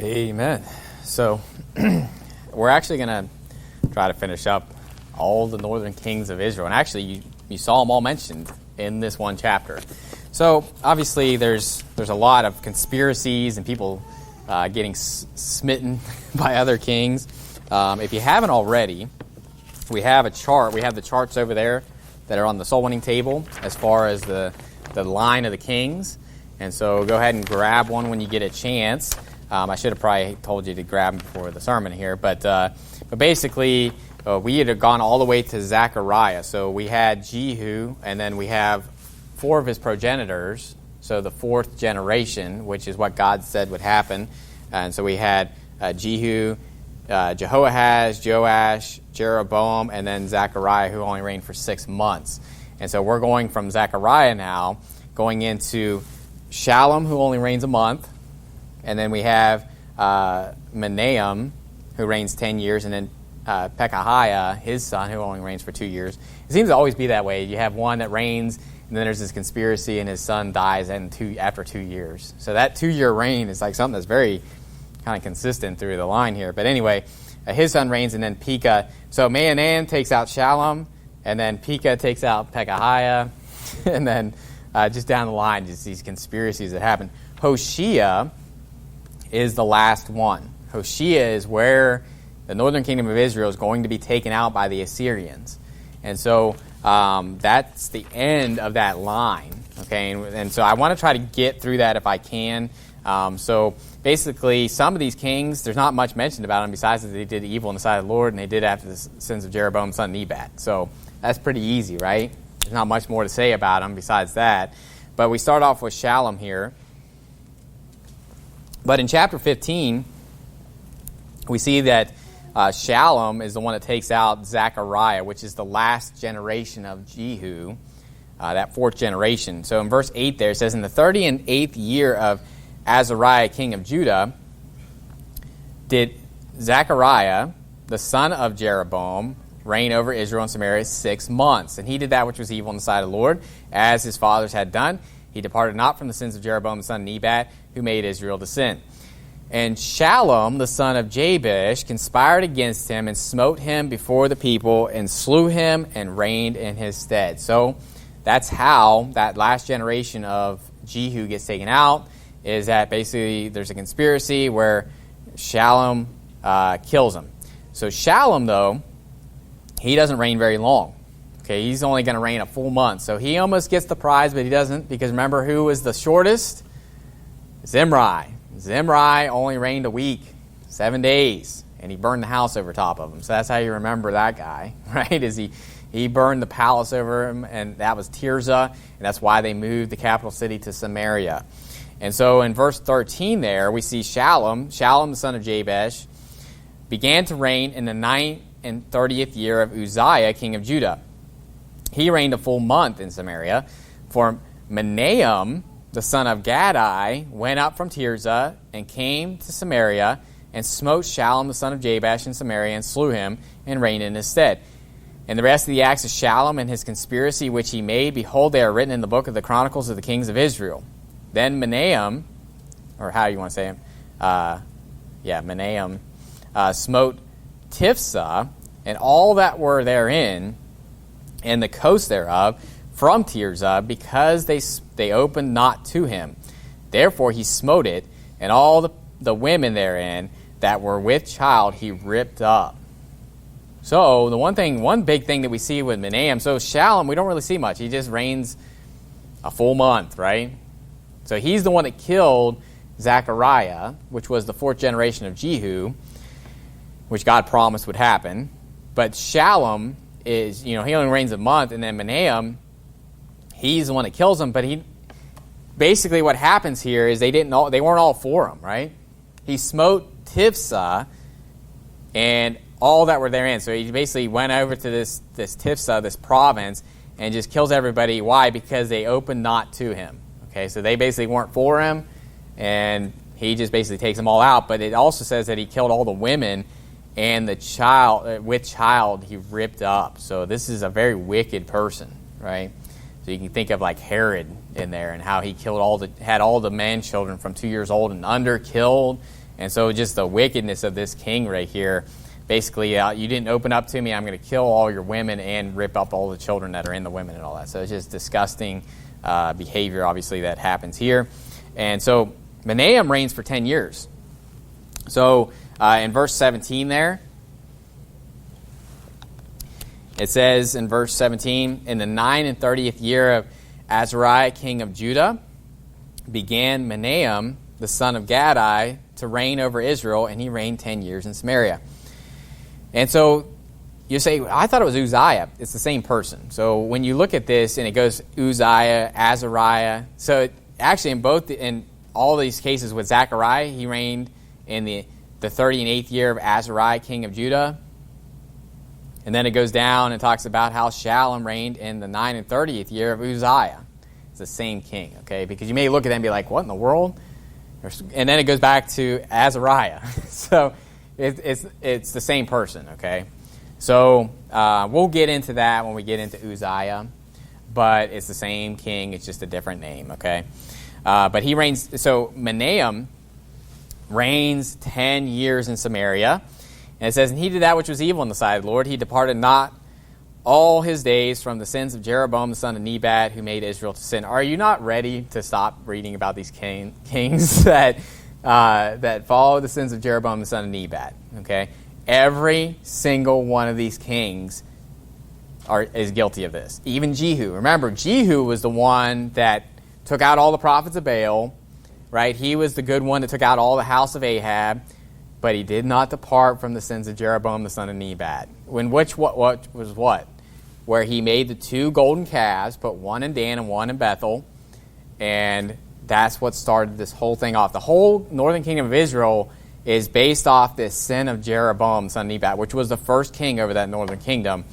Amen. So we're actually going to try to finish up all the northern kings of Israel. And actually, you saw them all mentioned in this one chapter. So obviously, there's a lot of conspiracies and people getting smitten by other kings. If you haven't already, we have a chart. We have the charts over there that are on the soul winning table as far as the line of the kings. And so go ahead and grab one when you get a chance. I should have probably told you to grab them before the sermon here. But basically, we had gone all the way to Zechariah. So we had Jehu, and then we have 4 of his progenitors. So the 4th generation, which is what God said would happen. And so we had Jehu, Jehoahaz, Joash, Jeroboam, and then Zechariah, who only reigned for 6 months. And so we're going from Zechariah now, going into Shallum, who only reigns a month. And then we have Menahem, who reigns 10 years, and then Pekahiah, his son, who only reigns for 2 years. It seems to always be that way. You have one that reigns, and then there's this conspiracy, and his son dies after 2 years. So that 2-year reign is like something that's very kind of consistent through the line here. But anyway, his son reigns, and then Pekah. So Menahem takes out Shallum, and then Pekah takes out Pekahiah, and then just down the line, just these conspiracies that happen. Hoshea is the last one. Hoshea is where the northern kingdom of Israel is going to be taken out by the Assyrians. And so that's the end of that line. Okay, and so I want to try to get through that if I can. So basically, some of these kings, there's not much mentioned about them besides that they did evil in the sight of the Lord, and they did after the sins of Jeroboam's son Nebat. So that's pretty easy, right? There's not much more to say about them besides that. But we start off with Shallum here. But in chapter 15, we see that Shallum is the one that takes out Zechariah, which is the last generation of Jehu, that 4th generation. So in verse 8 there, it says, in the 38th year of Azariah, king of Judah, did Zechariah, the son of Jeroboam, reign over Israel and Samaria 6 months. And he did that which was evil in the sight of the Lord, as his fathers had done. He departed not from the sins of Jeroboam the son of Nebat, who made Israel to sin. And Shallum, the son of Jabesh, conspired against him and smote him before the people and slew him and reigned in his stead. So that's how that last generation of Jehu gets taken out, is that basically there's a conspiracy where Shallum kills him. So Shallum, though, he doesn't reign very long. Okay, he's only going to reign a full month. So he almost gets the prize, but he doesn't, because remember who was the shortest? Zimri. Zimri only reigned a week, 7 days, and he burned the house over top of him. So that's how you remember that guy, right? Is he burned the palace over him, and that was Tirzah, and that's why they moved the capital city to Samaria. And so in verse 13 there, we see Shallum, the son of Jabesh, began to reign in the 9th and 30th year of Uzziah, king of Judah. He reigned a full month in Samaria. For Menahem, the son of Gadai, went up from Tirzah and came to Samaria and smote Shallum, the son of Jabesh, in Samaria and slew him and reigned in his stead. And the rest of the acts of Shallum and his conspiracy which he made, behold, they are written in the book of the Chronicles of the Kings of Israel. Then Menahem, or how you want to say him, Menahem, smote Tifsah and all that were therein, and the coast thereof, from Tirzah, because they opened not to him. Therefore he smote it, and all the women therein that were with child he ripped up. So the one big thing that we see with Menahem, so Shallum, we don't really see much. He just reigns a full month, right? So he's the one that killed Zechariah, which was the 4th generation of Jehu, which God promised would happen. But Shallum is, he only reigns a month, and then Menahem, he's the one that kills him. But he basically what happens here is they weren't all for him, right? He smote Tifsah and all that were therein. So he basically went over to this Tifsah, this province, and just kills everybody. Why? Because they opened not to him. Okay, so they basically weren't for him, and he just basically takes them all out. But it also says that he killed all the women, and the child, with child, he ripped up. So this is a very wicked person, right? So you can think of like Herod in there and how he killed had all the man children from 2 years old and under killed, And so just the wickedness of this king right here, basically, you didn't open up to me, I'm going to kill all your women and rip up all the children that are in the women and all that. So it's just disgusting behavior, obviously, that happens here. And so Menahem reigns for 10 years. So in verse 17 there, it says in verse 17, in the 39th year of Azariah, king of Judah, began Menahem, the son of Gadai, to reign over Israel, and he reigned 10 years in Samaria. And so you say, I thought it was Uzziah. It's the same person. So when you look at this, and it goes Uzziah, Azariah. So actually in all these cases with Zechariah, he reigned in the 38th year of Azariah, king of Judah. And then it goes down and talks about how Shallum reigned in the 39th year of Uzziah. It's the same king, okay? Because you may look at that and be like, what in the world? And then it goes back to Azariah. So it's the same person, okay? So we'll get into that when we get into Uzziah. But it's the same king. It's just a different name, okay? But he reigns, so Menahem reigns 10 years in Samaria. And it says, and he did that which was evil in the sight of the Lord. He departed not all his days from the sins of Jeroboam the son of Nebat, who made Israel to sin. Are you not ready to stop reading about these kings that follow the sins of Jeroboam the son of Nebat? Okay, every single one of these kings is guilty of this. Even Jehu. Remember, Jehu was the one that took out all the prophets of Baal. Right, he was the good one that took out all the house of Ahab. But he did not depart from the sins of Jeroboam the son of Nebat. What was what? Where he made the 2 golden calves, put one in Dan and one in Bethel, and that's what started this whole thing off. The whole northern kingdom of Israel is based off this sin of Jeroboam the son of Nebat, which was the first king over that northern kingdom.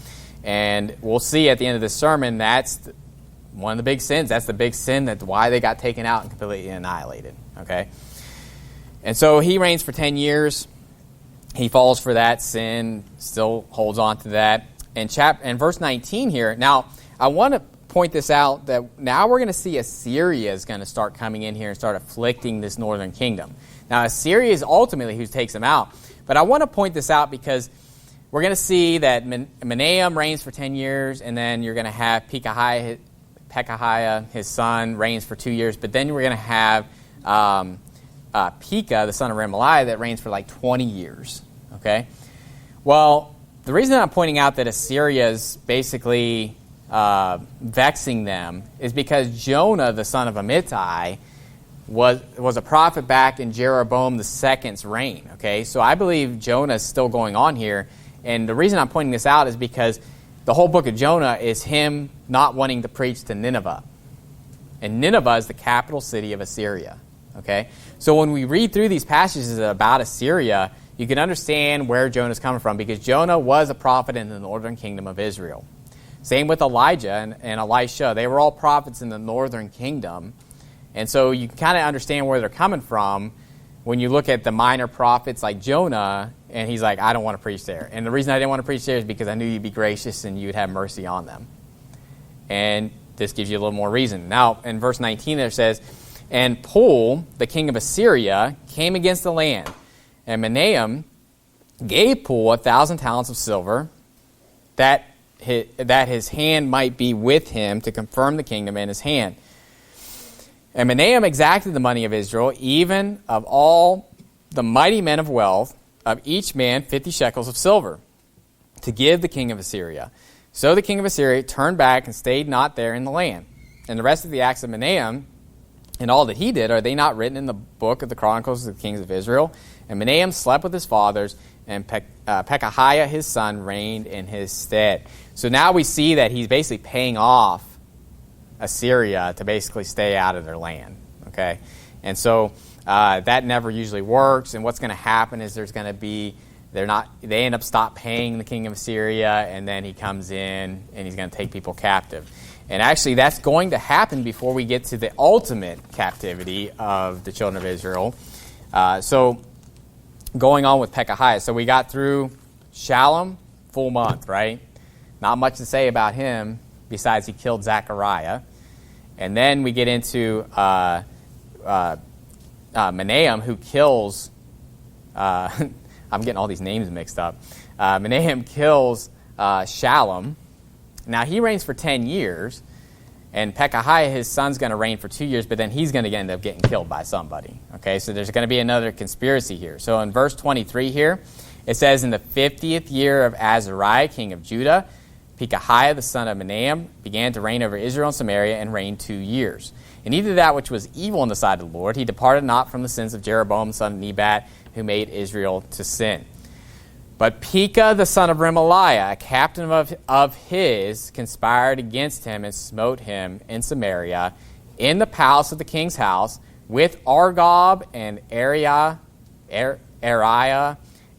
And we'll see at the end of this sermon, that's one of the big sins. That's the big sin, that's why they got taken out and completely annihilated. Okay? And so he reigns for 10 years. He falls for that sin, still holds on to that. And verse 19 here, now I want to point this out that now we're going to see Assyria is going to start coming in here and start afflicting this northern kingdom. Now Assyria is ultimately who takes them out. But I want to point this out because we're going to see that Menahem reigns for 10 years, and then you're going to have Pekahiah, his son, reigns for 2 years. But then we're going to have Pekah, the son of Remaliah, that reigns for like 20 years. Okay? Well, the reason I'm pointing out that Assyria is basically vexing them is because Jonah, the son of Amittai, was a prophet back in Jeroboam II's reign. Okay? So I believe Jonah is still going on here. And the reason I'm pointing this out is because the whole book of Jonah is him not wanting to preach to Nineveh. And Nineveh is the capital city of Assyria. Okay? So when we read through these passages about Assyria, you can understand where Jonah's coming from, because Jonah was a prophet in the northern kingdom of Israel. Same with Elijah and Elisha. They were all prophets in the northern kingdom. And so you can kind of understand where they're coming from when you look at the minor prophets like Jonah, and he's like, I don't want to preach there. And the reason I didn't want to preach there is because I knew you'd be gracious and you'd have mercy on them. And this gives you a little more reason. Now, in verse 19 there says, and Pul, the king of Assyria, came against the land. And Menahem gave Pul 1,000 talents of silver, that his hand might be with him to confirm the kingdom in his hand. And Menahem exacted the money of Israel, even of all the mighty men of wealth, of each man 50 shekels of silver, to give the king of Assyria. So the king of Assyria turned back and stayed not there in the land. And the rest of the acts of Menahem, and all that he did, are they not written in the book of the Chronicles of the Kings of Israel? And Menahem slept with his fathers, and Pekahiah his son reigned in his stead. So now we see that he's basically paying off Assyria to basically stay out of their land. Okay? And so that never usually works, and what's going to happen is they end up stop paying the king of Assyria, and then he comes in and he's going to take people captive. And actually, that's going to happen before we get to the ultimate captivity of the children of Israel. So, going on with Pekahiah. So, we got through Shallum, full month, right? Not much to say about him besides he killed Zechariah. And then we get into Menahem, who kills I'm getting all these names mixed up. Menahem kills Shallum. Now, he reigns for 10 years, and Pekahiah, his son's going to reign for 2 years, but then he's going to end up getting killed by somebody. Okay, so there's going to be another conspiracy here. So in verse 23 here, it says, in the 50th year of Azariah, king of Judah, Pekahiah, the son of Menahem, began to reign over Israel and Samaria and reigned 2 years. And he did that which was evil in the sight of the Lord. He departed not from the sins of Jeroboam, the son of Nebat, who made Israel to sin. But Pekah, the son of Remaliah, a captain of his, conspired against him and smote him in Samaria, in the palace of the king's house, with Argob and Ariah,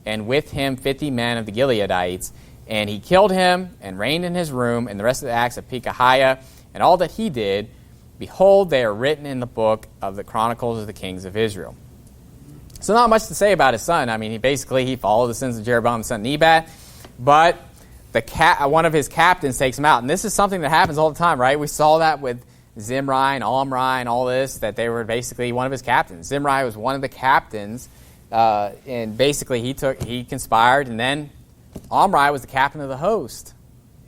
and with him 50 men of the Gileadites. And he killed him and reigned in his room, and the rest of the acts of Pekahiah, and all that he did, behold, they are written in the book of the Chronicles of the Kings of Israel. So not much to say about his son. I mean, he followed the sins of Jeroboam, the son of Nebat, but one of his captains takes him out. And this is something that happens all the time, right? We saw that with Zimri and Omri and all this, that they were basically one of his captains. Zimri was one of the captains, and basically he conspired, and then Omri was the captain of the host.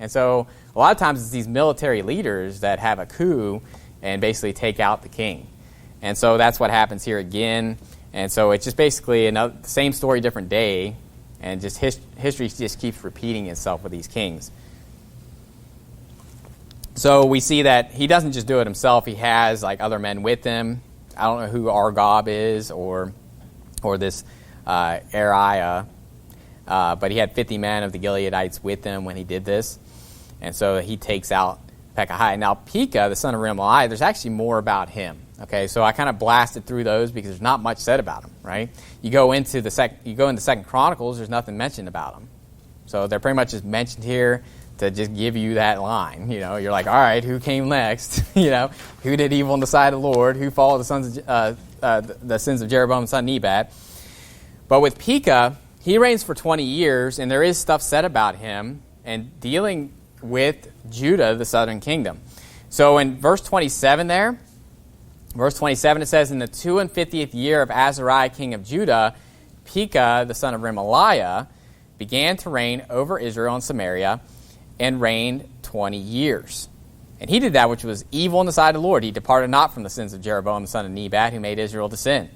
And so a lot of times it's these military leaders that have a coup and basically take out the king. And so that's what happens here again. And so it's just basically the same story, different day, and just history just keeps repeating itself with these kings. So we see that he doesn't just do it himself. He has like other men with him. I don't know who Argob is or this Ariah, but he had 50 men of the Gileadites with him when he did this. And so he takes out Pekahiah. Now Pekah, the son of Remaliah, there's actually more about him. Okay, so I kind of blasted through those because there's not much said about him, right? You go into Second Chronicles, there's nothing mentioned about him. So they're pretty much just mentioned here to just give you that line. You know, you're like, all right, who came next? You know, who did evil in the sight of the Lord? Who followed the sins of Jeroboam, son of Nebat? But with Pekah, he reigns for 20 years, and there is stuff said about him and dealing with Judah, the southern kingdom. So in verse 27 there, Verse 27, it says, in the 52nd year of Azariah, king of Judah, Pekah, the son of Remaliah, began to reign over Israel and Samaria, and reigned 20 years. And he did that which was evil in the sight of the Lord. He departed not from the sins of Jeroboam, the son of Nebat, who made Israel to sin.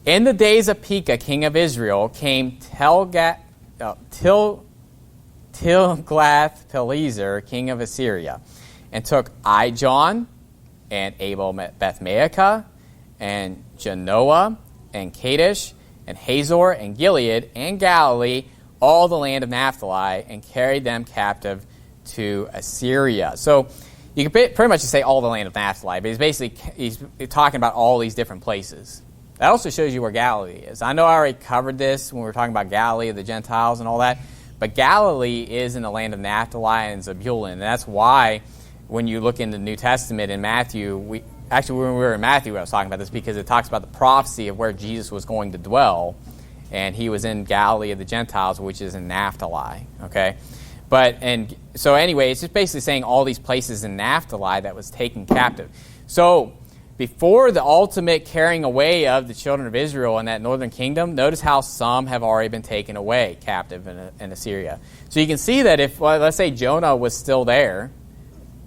In the days of Pekah, king of Israel, came Tilgath-Pileser, king of Assyria, and took Ijon, and Abel-Beth-Maachah, and Genoa, and Kadesh, and Hazor, and Gilead, and Galilee, all the land of Naphtali, and carried them captive to Assyria. So you can pretty much just say all the land of Naphtali, but he's talking about all these different places. That also shows you where Galilee is. I know I already covered this when we were talking about Galilee, the Gentiles, and all that, but Galilee is in the land of Naphtali and Zebulun, and that's why when you look in the New Testament in Matthew, when we were in Matthew, I was talking about this because it talks about the prophecy of where Jesus was going to dwell, and he was in Galilee of the Gentiles, which is in Naphtali. Okay, so anyway, it's just basically saying all these places in Naphtali that was taken captive. So before the ultimate carrying away of the children of Israel in that northern kingdom, notice how some have already been taken away captive in Assyria. So you can see that if, let's say Jonah was still there,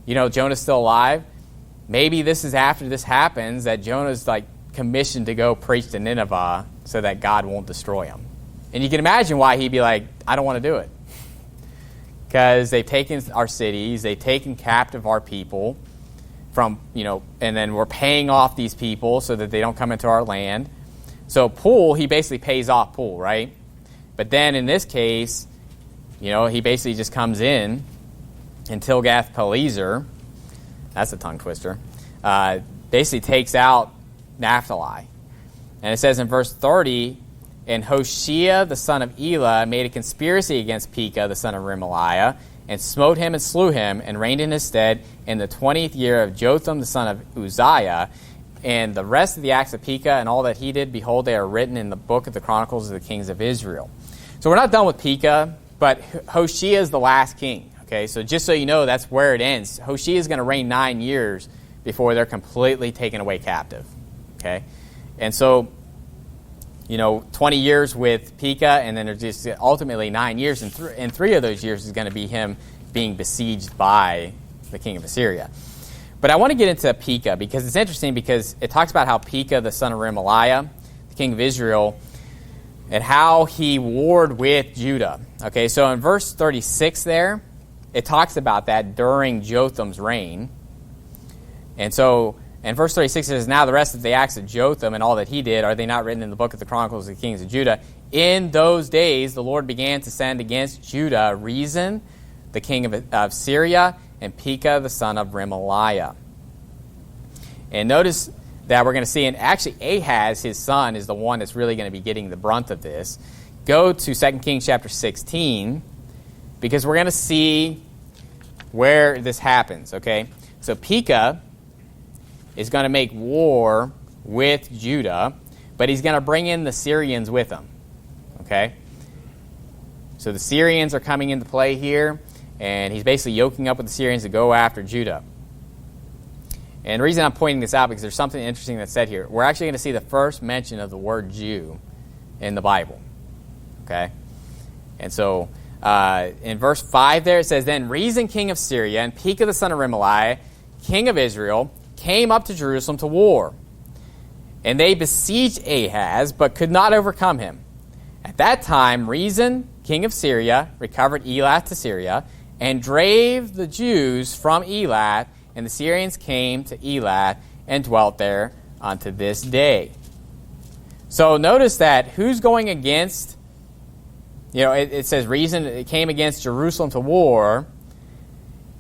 you know, Jonah's still alive. Maybe this is after this happens that Jonah's like commissioned to go preach to Nineveh so that God won't destroy him. And you can imagine why he'd be like, I don't want to do it. Because they've taken our cities, they've taken captive our people from, you know, and then we're paying off these people so that they don't come into our land. So Pul, he basically pays off Pul, right? But then in this case, you know, he basically just comes in and Tilgath-Pileser, that's a tongue twister, basically takes out Naphtali. And it says in verse 30, and Hoshea, the son of Elah, made a conspiracy against Pekah, the son of Remaliah, and smote him and slew him, and reigned in his stead in the 20th year of Jotham, the son of Uzziah. And the rest of the acts of Pekah and all that he did, behold, they are written in the book of the Chronicles of the Kings of Israel. So we're not done with Pekah, but Hoshea is the last king. Okay, so just so you know, that's where it ends. Hoshea is going to reign 9 years before they're completely taken away captive. Okay, and so 20 years with Pekah, and then there's just ultimately 9 years, and 3 of those years is going to be him being besieged by the king of Assyria. But I want to get into Pekah because it's interesting because it talks about how Pekah, the son of Remaliah, the king of Israel, and how he warred with Judah. Okay, so in verse 36 there, it talks about that during Jotham's reign. And so in verse 36 it says, "Now the rest of the acts of Jotham and all that he did, are they not written in the book of the Chronicles of the Kings of Judah? In those days the Lord began to send against Judah Rezin, the king of Syria, and Pekah, the son of Remaliah." And notice that we're going to see, and actually Ahaz, his son, is the one that's really going to be getting the brunt of this. Go to 2 Kings chapter 16, because we're going to see where this happens, okay? So Pekah is going to make war with Judah, but he's going to bring in the Syrians with him, okay? So the Syrians are coming into play here, and he's basically yoking up with the Syrians to go after Judah. And the reason I'm pointing this out because there's something interesting that's said here. We're actually going to see the first mention of the word Jew in the Bible. Okay? And so in verse 5 there it says, "Then Rezin, king of Syria, and Pekah the son of Remaliah, king of Israel, came up to Jerusalem to war. And they besieged Ahaz, but could not overcome him. At that time Rezin, king of Syria, recovered Elath to Syria, and drave the Jews from Elath, and the Syrians came to Elath and dwelt there unto this day." So notice that who's going against, it says Rezin came against Jerusalem to war.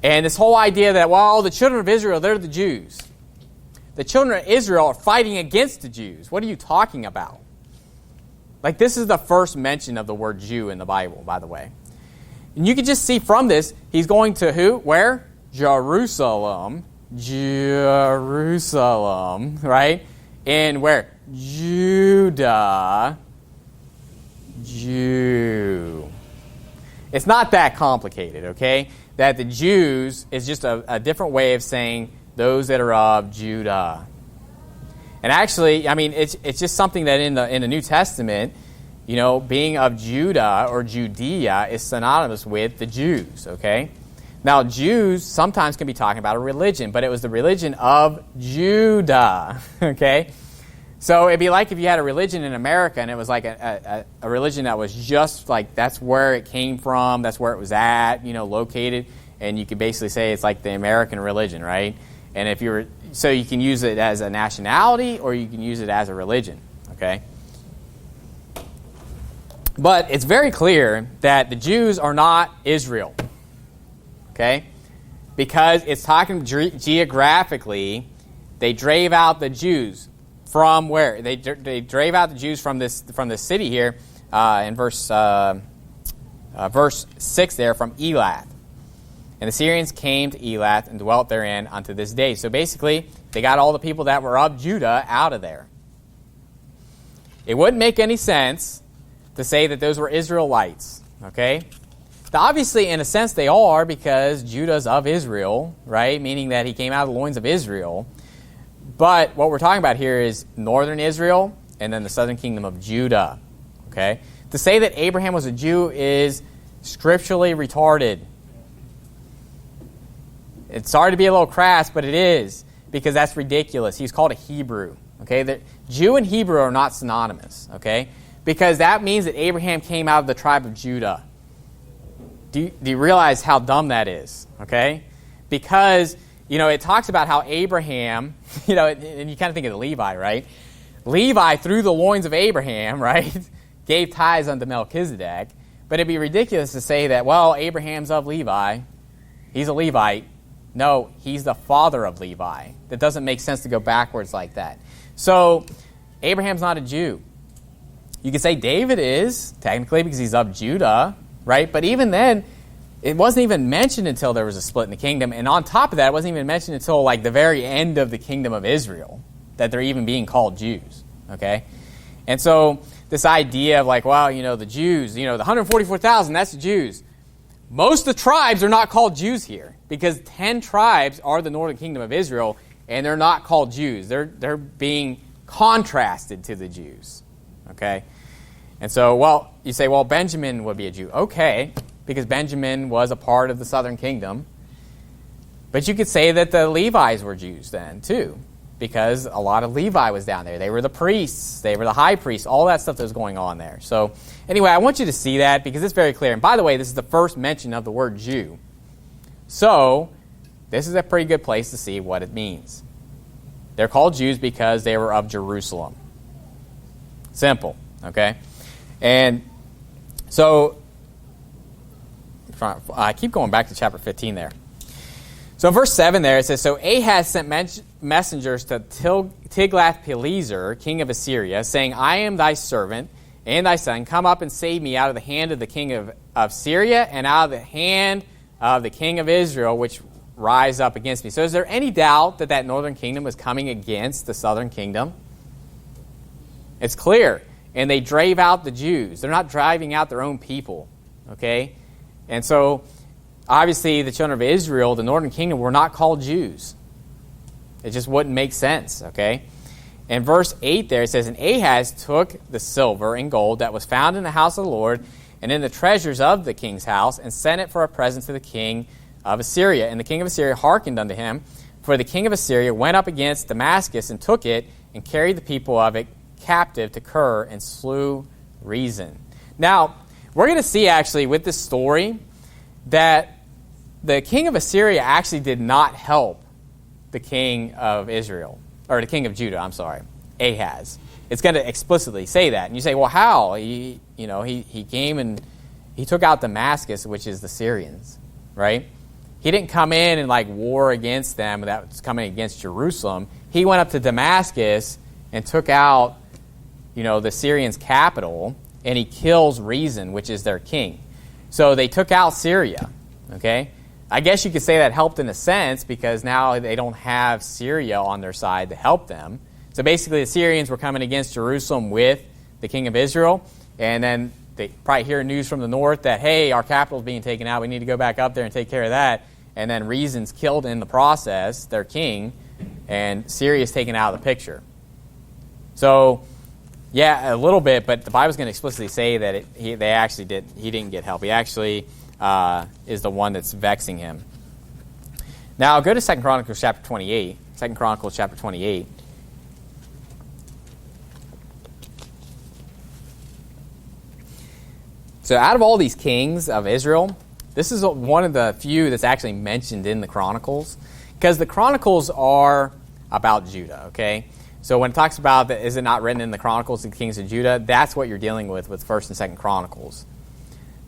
And this whole idea that, well, the children of Israel, they're the Jews. The children of Israel are fighting against the Jews. What are you talking about? Like, this is the first mention of the word Jew in the Bible, by the way. And you can just see from this, he's going to who? Where? Jerusalem, right? And where? Judah, Jew. It's not that complicated, okay? That the Jews is just a different way of saying those that are of Judah. And actually, it's just something that in the New Testament, being of Judah or Judea is synonymous with the Jews, okay? Now, Jews sometimes can be talking about a religion, but it was the religion of Judah, okay? So it'd be like if you had a religion in America and it was like a religion that was just like that's where it came from, that's where it was at, located, and you could basically say it's like the American religion, right? And so you can use it as a nationality or you can use it as a religion, okay? But it's very clear that the Jews are not Israel. Okay? Because it's talking geographically, they drave out the Jews from where? They drave out the Jews from this city here in verse 6 there, from Elath. And the Syrians came to Elath and dwelt therein unto this day. So basically, they got all the people that were of Judah out of there. It wouldn't make any sense to say that those were Israelites. Okay? Obviously, in a sense, they are because Judah's of Israel, right? Meaning that he came out of the loins of Israel. But what we're talking about here is northern Israel and then the southern kingdom of Judah, okay? To say that Abraham was a Jew is scripturally retarded. It's sorry to be a little crass, but it is because that's ridiculous. He's called a Hebrew, okay? Jew and Hebrew are not synonymous, okay? Because that means that Abraham came out of the tribe of Judah. Do you realize how dumb that is, okay? Because, it talks about how Abraham, and you kind of think of Levi, right? Levi, through the loins of Abraham, right, gave tithes unto Melchizedek. But it'd be ridiculous to say that, well, Abraham's of Levi. He's a Levite. No, he's the father of Levi. That doesn't make sense to go backwards like that. So, Abraham's not a Jew. You could say David is, technically, because he's of Judah, right? But even then, it wasn't even mentioned until there was a split in the kingdom. And on top of that, it wasn't even mentioned until like the very end of the kingdom of Israel that they're even being called Jews, okay? And so this idea of like, well, the Jews, the 144,000, that's the Jews. Most of the tribes are not called Jews here because 10 tribes are the northern kingdom of Israel and they're not called Jews. They're being contrasted to the Jews, Okay? And so, well, you say, well, Benjamin would be a Jew. Okay, because Benjamin was a part of the southern kingdom. But you could say that the Levites were Jews then, too, because a lot of Levi was down there. They were the priests. They were the high priests. All that stuff that was going on there. So, anyway, I want you to see that because it's very clear. And by the way, this is the first mention of the word Jew. So, this is a pretty good place to see what it means. They're called Jews because they were of Jerusalem. Simple, okay? And so, I keep going back to chapter 15 there. So in verse 7 there, it says, So Ahaz sent messengers to Tiglath-Pileser, king of Assyria, saying, I am thy servant and thy son. Come up and save me out of the hand of the king of Syria and out of the hand of the king of Israel, which rise up against me. So is there any doubt that that northern kingdom was coming against the southern kingdom? It's clear. And they drave out the Jews. They're not driving out their own people. Okay? And so, obviously, the children of Israel, the northern kingdom, were not called Jews. It just wouldn't make sense. Okay? In verse 8 there, it says, And Ahaz took the silver and gold that was found in the house of the Lord and in the treasures of the king's house and sent it for a present to the king of Assyria. And the king of Assyria hearkened unto him, for the king of Assyria went up against Damascus and took it and carried the people of it captive to Kir and slew Rezin. Now, we're going to see actually with this story that the king of Assyria actually did not help the king of Israel, or the king of Judah, I'm sorry, Ahaz. It's going to explicitly say that. And you say, well, how? He came and he took out Damascus, which is the Syrians, right? He didn't come in and war against them that was coming against Jerusalem. He went up to Damascus and took out, the Syrians' capital, and he kills Rezin, which is their king. So they took out Syria, okay? I guess you could say that helped in a sense because now they don't have Syria on their side to help them. So basically the Syrians were coming against Jerusalem with the king of Israel, and then they probably hear news from the north that, hey, our capital's being taken out, we need to go back up there and take care of that. And then Rezin's killed in the process, their king, and Syria's taken out of the picture. So, yeah, a little bit, but the Bible's going to explicitly say that he didn't get help. He actually is the one that's vexing him. Now, go to 2 Chronicles chapter 28. 2 Chronicles chapter 28. So out of all these kings of Israel, this is one of the few that's actually mentioned in the Chronicles, because the Chronicles are about Judah, okay? So when it talks about that, is it not written in the Chronicles, the kings of Judah, that's what you're dealing with 1st and 2nd Chronicles.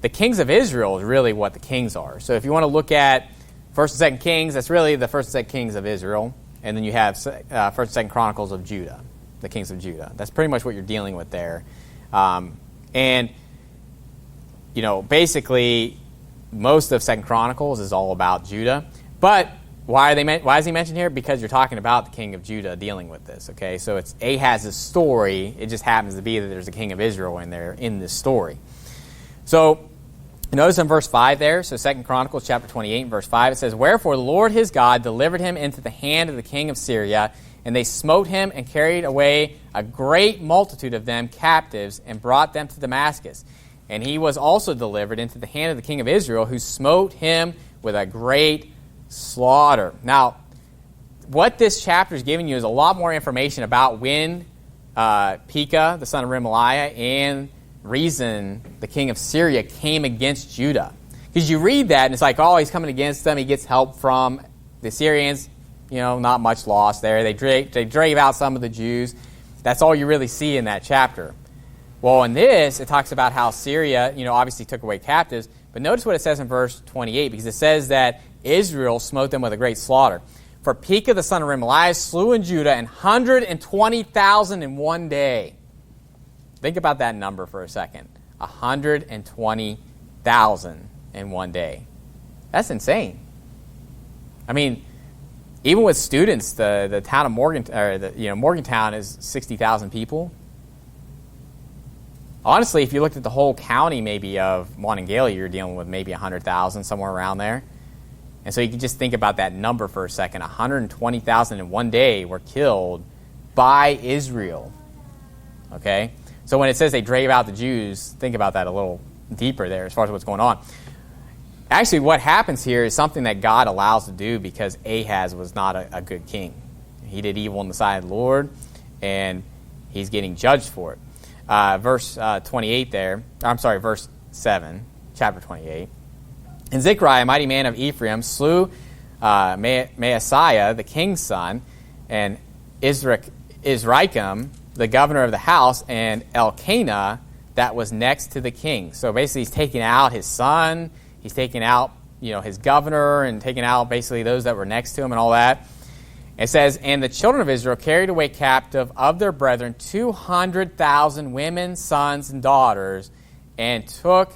The kings of Israel is really what the kings are. So if you want to look at 1st and 2nd Kings, that's really the 1st and 2nd Kings of Israel, and then you have 1st and 2nd Chronicles of Judah, the kings of Judah. That's pretty much what you're dealing with there. Basically, most of 2nd Chronicles is all about Judah. But why is he mentioned here? Because you're talking about the king of Judah dealing with this, okay? So it's Ahaz's story. It just happens to be that there's a king of Israel in there in this story. So notice in verse 5 there, so 2 Chronicles chapter 28, verse 5, it says, Wherefore the Lord his God delivered him into the hand of the king of Syria, and they smote him and carried away a great multitude of them captives and brought them to Damascus. And he was also delivered into the hand of the king of Israel, who smote him with a great slaughter. Now, what this chapter is giving you is a lot more information about when Pekah, the son of Remaliah, and Rezin, the king of Syria, came against Judah. Because you read that, and it's like, oh, he's coming against them. He gets help from the Syrians. Not much loss there. They drave out some of the Jews. That's all you really see in that chapter. Well, in this, it talks about how Syria, obviously took away captives. But notice what it says in verse 28, because it says that Israel smote them with a great slaughter. For Pekah, the son of Remaliah, slew in Judah 120,000 in one day. Think about that number for a second. 120,000 in one day. That's insane. I mean, even with students, the town of Morgantown is 60,000 people. Honestly, if you looked at the whole county maybe of Monongalia, you're dealing with maybe 100,000, somewhere around there. And so you can just think about that number for a second. 120,000 in one day were killed by Israel. Okay? So when it says they drave out the Jews, think about that a little deeper there as far as what's going on. Actually, what happens here is something that God allows to do because Ahaz was not a good king. He did evil in the sight of the Lord, and he's getting judged for it. Verse 28 there, verse 7, chapter 28. And Zechariah, a mighty man of Ephraim, slew Maaseiah, the king's son, and Israchim, the governor of the house, and Elkanah, that was next to the king. So basically he's taking out his son, he's taking out his governor, and taking out basically those that were next to him and all that. It says, and the children of Israel carried away captive of their brethren 200,000 women, sons, and daughters, and took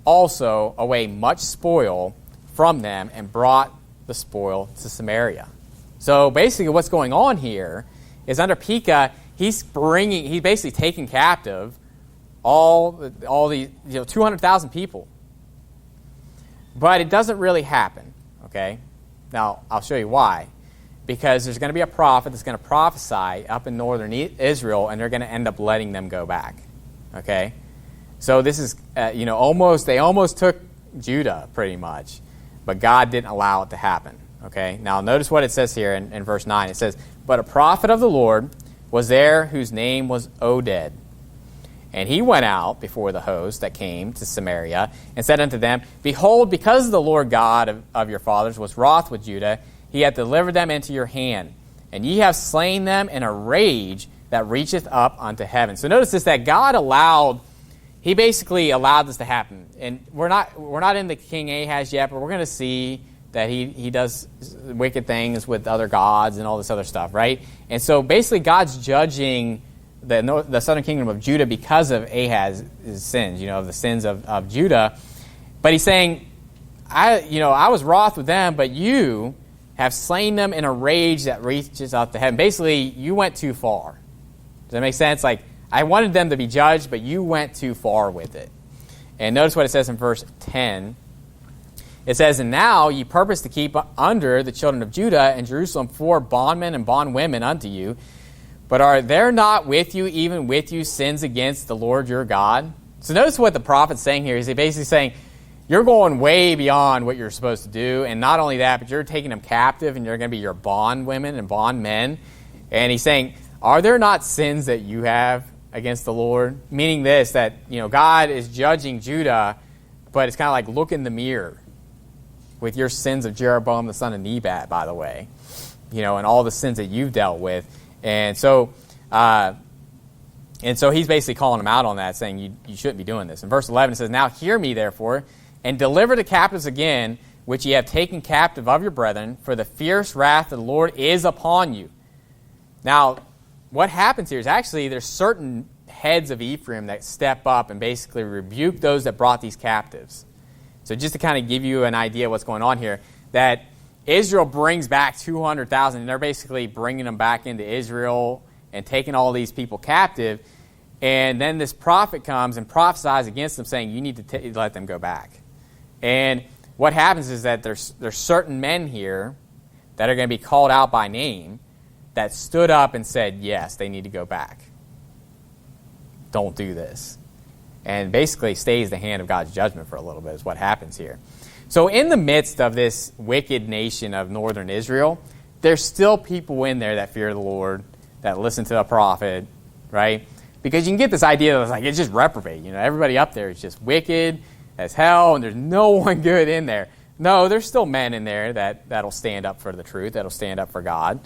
also away much spoil from them, and brought the spoil to Samaria. So basically what's going on here is under Pekah, he's basically taking captive all the 200,000 people. But it doesn't really happen, okay? Now, I'll show you why. Because there's going to be a prophet that's going to prophesy up in northern Israel, and they're going to end up letting them go back, okay? So this is, they almost took Judah pretty much, but God didn't allow it to happen, okay? Now, notice what it says here in verse 9. It says, but a prophet of the Lord was there whose name was Oded. And he went out before the host that came to Samaria and said unto them, behold, because the Lord God of your fathers was wroth with Judah, he hath delivered them into your hand, and ye have slain them in a rage that reacheth up unto heaven. So notice this, that God he basically allowed this to happen. And we're not in the King Ahaz yet, but we're going to see that he does wicked things with other gods and all this other stuff, right? And so basically God's judging the southern kingdom of Judah because of Ahaz's sins, of the sins of Judah. But he's saying, I was wroth with them, but you have slain them in a rage that reaches up to heaven. Basically, you went too far. Does that make sense? Like, I wanted them to be judged, but you went too far with it. And notice what it says in verse 10. It says, and now ye purpose to keep under the children of Judah and Jerusalem 4 bondmen and bondwomen unto you. But are there not with you, even with you, sins against the Lord your God? So notice what the prophet's saying here. Is he basically saying, you're going way beyond what you're supposed to do. And not only that, but you're taking them captive, and you're going to be your bondwomen and bondmen. And he's saying, are there not sins that you have against the Lord? Meaning this, that God is judging Judah, but it's kind of like look in the mirror with your sins of Jeroboam the son of Nebat, by the way, and all the sins that you've dealt with. And so he's basically calling them out on that, saying you shouldn't be doing this. In verse 11 it says, now hear me therefore, and deliver the captives again, which ye have taken captive of your brethren, for the fierce wrath of the Lord is upon you. Now, what happens here is actually there's certain heads of Ephraim that step up and basically rebuke those that brought these captives. So just to kind of give you an idea of what's going on here, that Israel brings back 200,000, and they're basically bringing them back into Israel and taking all these people captive. And then this prophet comes and prophesies against them, saying, you need to let them go back. And what happens is that there's certain men here that are going to be called out by name that stood up and said, yes, they need to go back. Don't do this. And basically stays the hand of God's judgment for a little bit is what happens here. So in the midst of this wicked nation of northern Israel, there's still people in there that fear the Lord, that listen to the prophet, right? Because you can get this idea that it's just reprobate. Everybody up there is just wicked as hell, and there's no one good in there. No, there's still men in there that'll stand up for the truth, that'll stand up for God.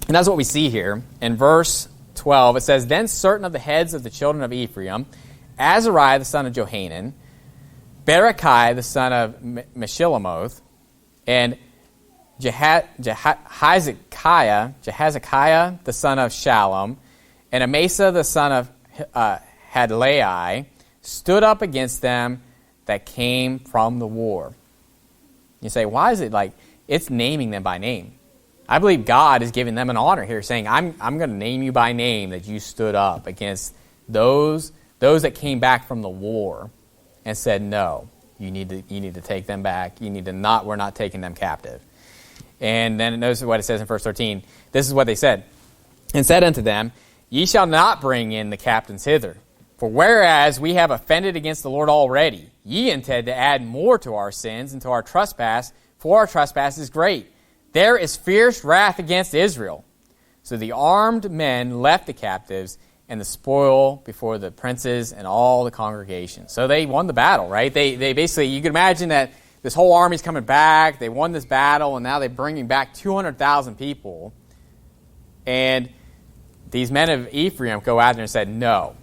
And that's what we see here. In verse 12, it says, then certain of the heads of the children of Ephraim, Azariah the son of Johanan, Berechiah the son of Meshillemoth, and Jehezekiah the son of Shallum, and Amasa the son of Hadlai, stood up against them that came from the war. You say, why is it it's naming them by name? I believe God is giving them an honor here, saying, I'm going to name you by name that you stood up against those that came back from the war and said, no, you need to take them back. We're not taking them captive. And then notice what it says in verse 13. This is what they said. And said unto them, Ye shall not bring in the captains hither. For whereas we have offended against the Lord already, ye intend to add more to our sins and to our trespass, for our trespass is great. There is fierce wrath against Israel. So the armed men left the captives and the spoil before the princes and all the congregation. So they won the battle, right? They basically, you can imagine that this whole army's coming back. They won this battle, and now they're bringing back 200,000 people. And these men of Ephraim go out there and said, no.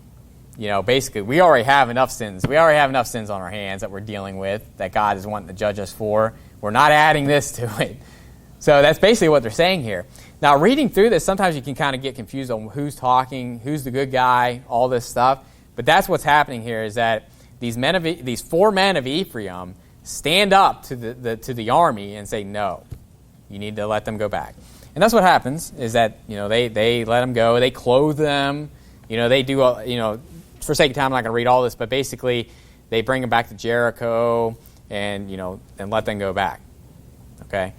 Basically, we already have enough sins. We already have enough sins on our hands that we're dealing with, that God is wanting to judge us for. We're not adding this to it. So that's basically what they're saying here. Now, reading through this, sometimes you can kind of get confused on who's talking, who's the good guy, all this stuff. But that's what's happening here, is that these 4 men of Ephraim stand up to the army and say, no, you need to let them go back. And that's what happens, is that they let them go. They clothe them. They do, for sake of time, I'm not going to read all this, but basically they bring them back to Jericho and let them go back. Okay?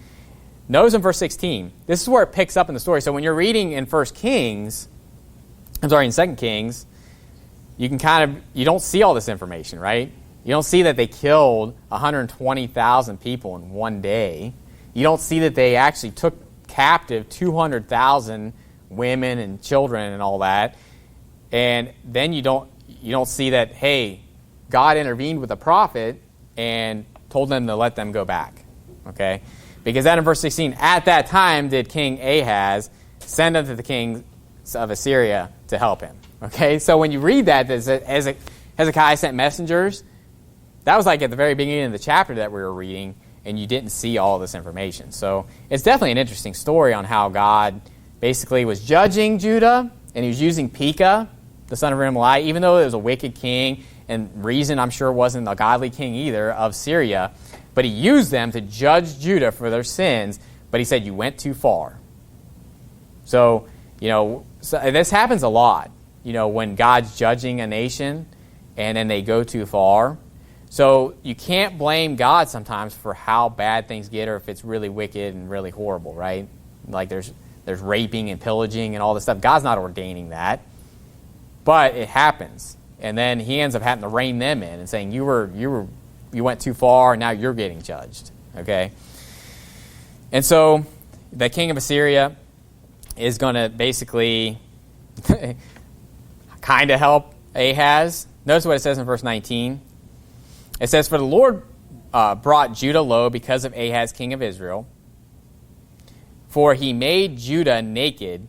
Notice in verse 16, this is where it picks up in the story. So when you're reading in 2 Kings, you don't see all this information, right? You don't see that they killed 120,000 people in one day. You don't see that they actually took captive 200,000 women and children and all that. And then you don't see that, hey, God intervened with a prophet and told them to let them go back. Okay? Because then in verse 16, at that time did King Ahaz send unto the kings of Assyria to help him. Okay? So when you read that, Hezekiah sent messengers, that was like at the very beginning of the chapter that we were reading, and you didn't see all this information. So it's definitely an interesting story on how God basically was judging Judah, and he was using Pekah, the son of Remaliah, even though it was a wicked king, and Rezin, I'm sure, wasn't a godly king either, of Syria, but he used them to judge Judah for their sins, but he said, you went too far. So this happens a lot, when God's judging a nation, and then they go too far. So you can't blame God sometimes for how bad things get, or if it's really wicked and really horrible, right? Like there's raping and pillaging and all this stuff. God's not ordaining that. But it happens. And then he ends up having to rein them in and saying, you went too far, and now you're getting judged. Okay? And so the king of Assyria is going to basically kind of help Ahaz. Notice what it says in verse 19. It says, for the Lord brought Judah low because of Ahaz, king of Israel. For he made Judah naked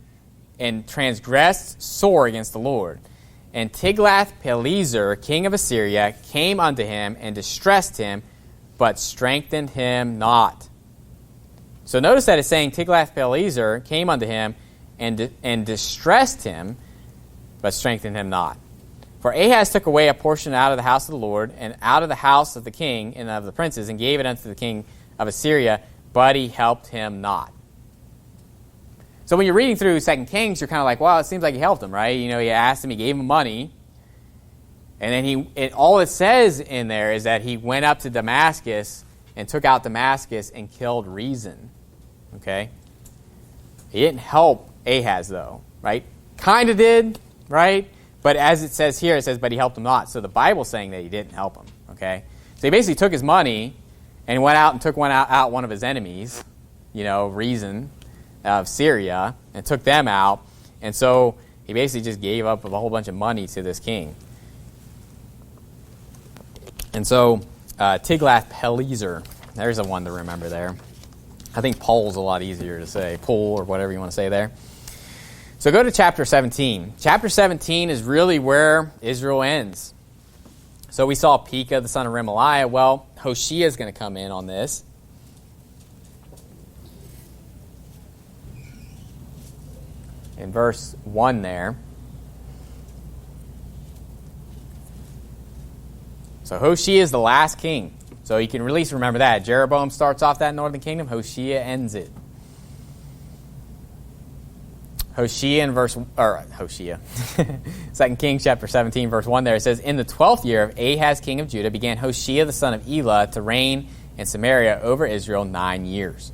and transgressed sore against the Lord. And Tiglath-Pileser, king of Assyria, came unto him and distressed him, but strengthened him not. So notice that it's saying Tiglath-Pileser came unto him and distressed him, but strengthened him not. For Ahaz took away a portion out of the house of the Lord, and out of the house of the king and of the princes, and gave it unto the king of Assyria, but he helped him not. So when you're reading through 2 Kings, you're kind of like, well, it seems like he helped him, right? He asked him, he gave him money. And then all it says in there is that he went up to Damascus and took out Damascus and killed Rezin. Okay? He didn't help Ahaz, though, right? Kind of did, right? But as it says here, it says, but he helped him not. So the Bible's saying that he didn't help him, okay? So he basically took his money and went out and took out one of his enemies, Rezin, of Syria, and took them out. And so he basically just gave up a whole bunch of money to this king. And so Tiglath-Pileser, there's a one to remember there. I think Pol's a lot easier to say, Pol or whatever you want to say there. So go to chapter 17. Chapter 17 is really where Israel ends. So we saw Pekah, the son of Remaliah. Well, Hoshea is going to come in on this. In verse 1 there. So Hoshea is the last king. So you can at least remember that. Jeroboam starts off that northern kingdom. Hoshea ends it. Hosea, 2 Kings chapter 17, verse 1 there, it says, in the 12th year of Ahaz, king of Judah, began Hoshea the son of Elah to reign in Samaria over Israel 9 years.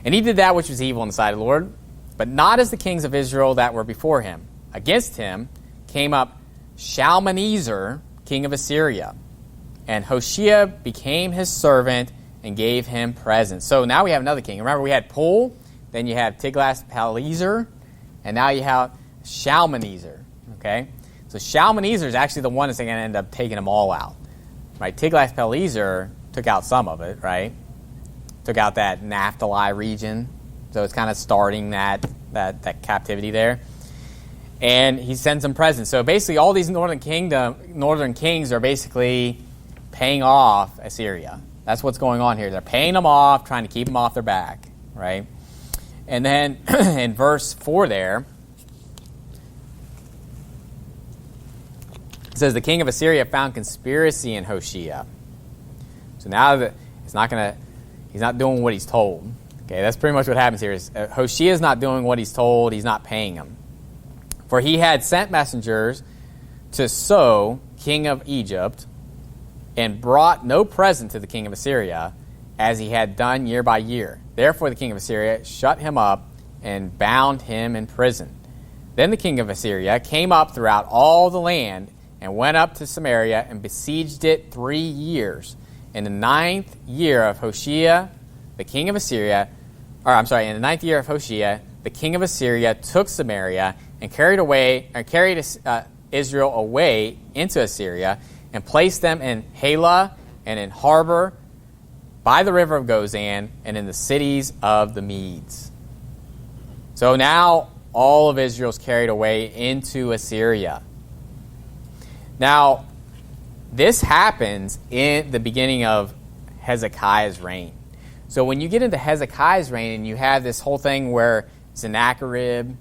And he did that which was evil in the sight of the Lord, but not as the kings of Israel that were before him. against him came up Shalmaneser, king of Assyria. And Hoshea became his servant and gave him presents. So now we have another king. Remember, we had Pul, then you have Tiglath-Pileser, and now you have Shalmaneser. Okay? So Shalmaneser is actually the one that's going to end up taking them all out. Right? Tiglath-Pileser took out some of it, right? Took out that Naphtali region. So it's kind of starting that captivity there. And he sends them presents. So basically all these northern kings are basically paying off Assyria. That's what's going on here. They're paying them off, trying to keep them off their back, right? And then in verse 4 there, it says, the king of Assyria found conspiracy in Hoshea. So now that he's not doing what he's told. Okay, that's pretty much what happens here. Is Hoshea is not doing what he's told. He's not paying him. For he had sent messengers to So, king of Egypt, and brought no present to the king of Assyria, as he had done year by year. Therefore the king of Assyria shut him up and bound him in prison. Then the king of Assyria came up throughout all the land and went up to Samaria and besieged it 3 years. In the ninth year of Hoshea, the king of Assyria, in the ninth year of Hoshea, the king of Assyria took Samaria and carried Israel away into Assyria, and placed them in Halah and in Harbor, by the river of Gozan, and in the cities of the Medes. So now all of Israel's carried away into Assyria. Now, this happens in the beginning of Hezekiah's reign. So when you get into Hezekiah's reign and you have this whole thing where Sennacherib,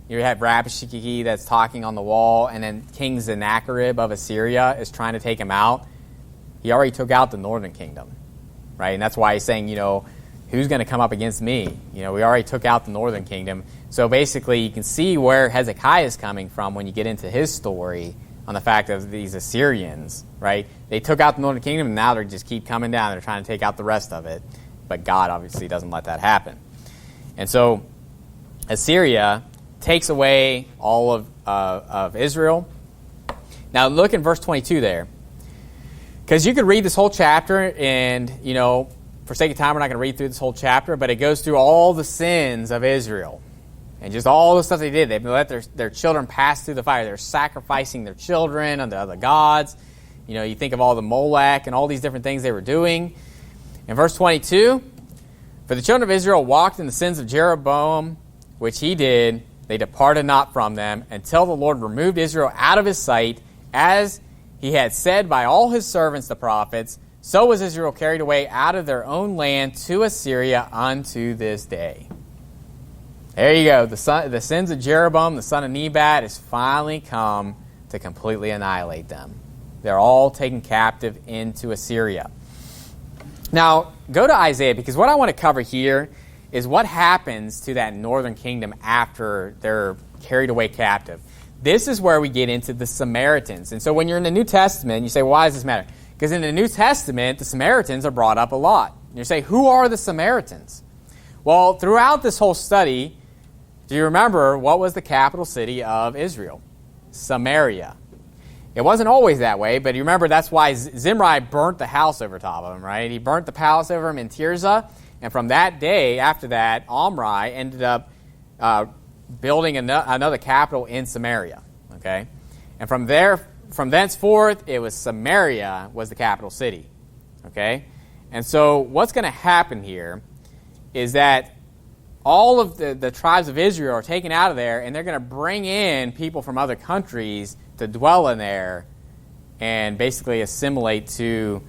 you have Rabshakeh that's talking on the wall, and then King Sennacherib of Assyria is trying to take him out. He already took out the northern kingdom, right? And that's why he's saying, who's going to come up against me? We already took out the northern kingdom. So basically, you can see where Hezekiah is coming from when you get into his story on the fact of these Assyrians, right? They took out the northern kingdom, and now they just keep coming down. They're trying to take out the rest of it. But God obviously doesn't let that happen. And so Assyria takes away all of Israel. Now look in verse 22 there. Because you could read this whole chapter, and, for sake of time, we're not going to read through this whole chapter, but it goes through all the sins of Israel. And just all the stuff they did. They let their children pass through the fire. They're sacrificing their children unto other gods. You think of all the Molech and all these different things they were doing. In verse 22, for the children of Israel walked in the sins of Jeroboam, which he did. They departed not from them until the Lord removed Israel out of his sight, as he had said by all his servants the prophets. So was Israel carried away out of their own land to Assyria unto this day. There you go. The sins of Jeroboam, the son of Nebat, has finally come to completely annihilate them. They're all taken captive into Assyria. Now, go to Isaiah, because what I want to cover here is what happens to that northern kingdom after they're carried away captive. This is where we get into the Samaritans. And so when you're in the New Testament, you say, why does this matter? Because in the New Testament, the Samaritans are brought up a lot. You say, who are the Samaritans? Well, throughout this whole study, do you remember what was the capital city of Israel? Samaria. It wasn't always that way, but you remember that's why Zimri burnt the house over top of him, right? He burnt the palace over him in Tirzah, and from that day, after that, Omri ended up building another capital in Samaria, okay? And from thenceforth, it was Samaria was the capital city, okay? And so what's going to happen here is that all of the tribes of Israel are taken out of there, and they're going to bring in people from other countries to dwell in there and basically assimilate to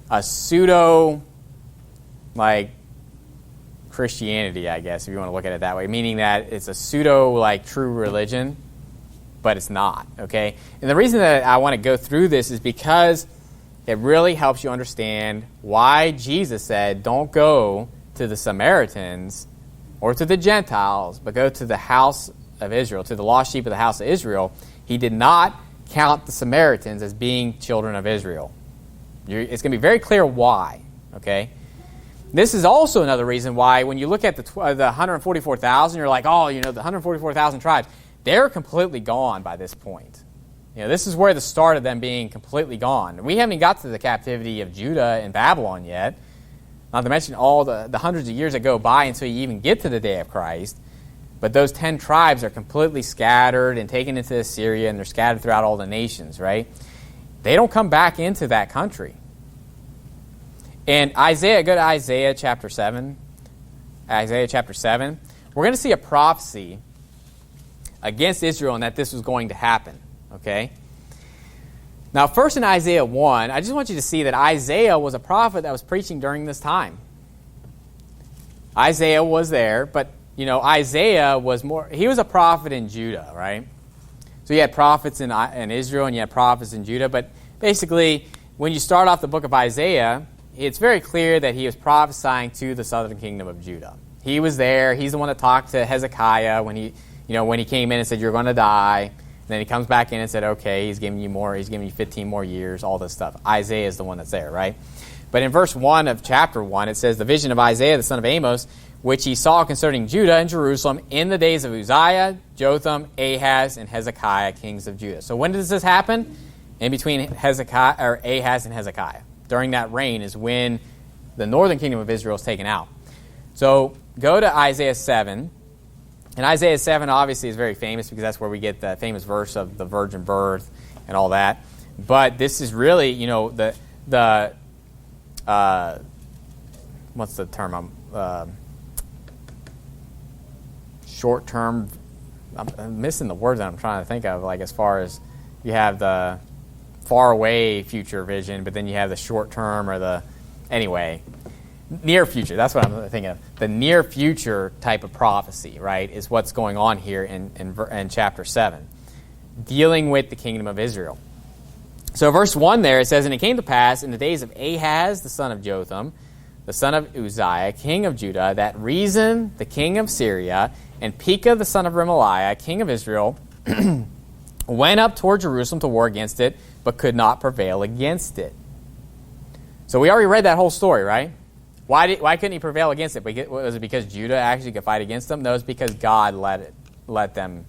a pseudo, Christianity, I guess, if you want to look at it that way, meaning that it's a pseudo, true religion, but it's not, okay? And the reason that I want to go through this is because it really helps you understand why Jesus said, don't go to the Samaritans or to the Gentiles, but go to the house of Israel, to the lost sheep of the house of Israel. He did not count the Samaritans as being children of Israel. It's going to be very clear why, okay? This is also another reason why when you look at the 144,000, you're like, the 144,000 tribes. they're completely gone by this point. This is where the start of them being completely gone. We haven't even got to the captivity of Judah and Babylon yet, not to mention all the hundreds of years that go by until you even get to the day of Christ. But those 10 tribes are completely scattered and taken into Assyria, and they're scattered throughout all the nations, right? They don't come back into that country. And go to Isaiah chapter 7. Isaiah chapter 7. We're going to see a prophecy against Israel and that this was going to happen. Okay? Now, first in Isaiah 1, I just want you to see that Isaiah was a prophet that was preaching during this time. Isaiah was there, but, Isaiah was he was a prophet in Judah, right? So you had prophets in Israel and you had prophets in Judah, but basically, when you start off the book of Isaiah, it's very clear that he was prophesying to the southern kingdom of Judah. He was there. He's the one that talked to Hezekiah when he came in and said, "You're going to die." And then he comes back in and said, "Okay, he's giving you more. He's giving you 15 more years." All this stuff. Isaiah is the one that's there, right? But in verse 1 of chapter 1, it says, "The vision of Isaiah the son of Amos, which he saw concerning Judah and Jerusalem in the days of Uzziah, Jotham, Ahaz, and Hezekiah, kings of Judah." So when does this happen? In between Ahaz and Hezekiah. During that reign is when the northern kingdom of Israel is taken out. So go to Isaiah 7. And Isaiah 7 obviously is very famous because that's where we get the famous verse of the virgin birth and all that. But this is really, what's the term? Short term. I'm missing the word that I'm trying to think of. Like as far as you have the far away future vision, but then you have the short term or near future. That's what I'm thinking of. The near future type of prophecy, right, is what's going on here in chapter 7, dealing with the kingdom of Israel. So verse 1 there, it says, "And it came to pass in the days of Ahaz, the son of Jotham, the son of Uzziah, king of Judah, that Rezin, the king of Syria, and Pekah, the son of Remaliah, king of Israel, went up toward Jerusalem to war against it, but could not prevail against it." So we already read that whole story, right? Why couldn't he prevail against it? Was it because Judah actually could fight against them? No, it's because God let them,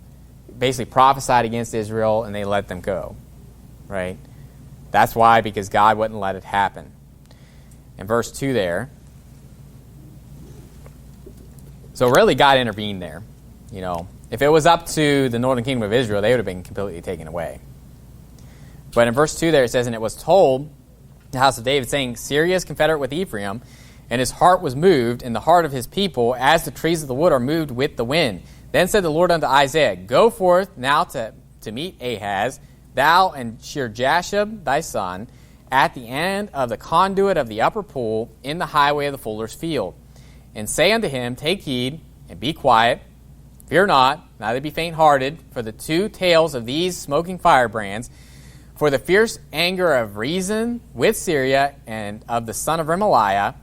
basically prophesied against Israel, and they let them go, right? That's why, because God wouldn't let it happen. In verse 2 there, so really God intervened there. If it was up to the northern kingdom of Israel, they would have been completely taken away. But in verse 2 there it says, "And it was told the house of David, saying, Syria is confederate with Ephraim, and his heart was moved, and the heart of his people, as the trees of the wood are moved with the wind. Then said the Lord unto Isaiah, Go forth now to meet Ahaz, thou and Shear-Jashub thy son, at the end of the conduit of the upper pool, in the highway of the fuller's field. And say unto him, Take heed, and be quiet, fear not, neither be faint-hearted, for the 2 tails of these smoking firebrands, for the fierce anger of Rezin with Syria, and of the son of Remaliah,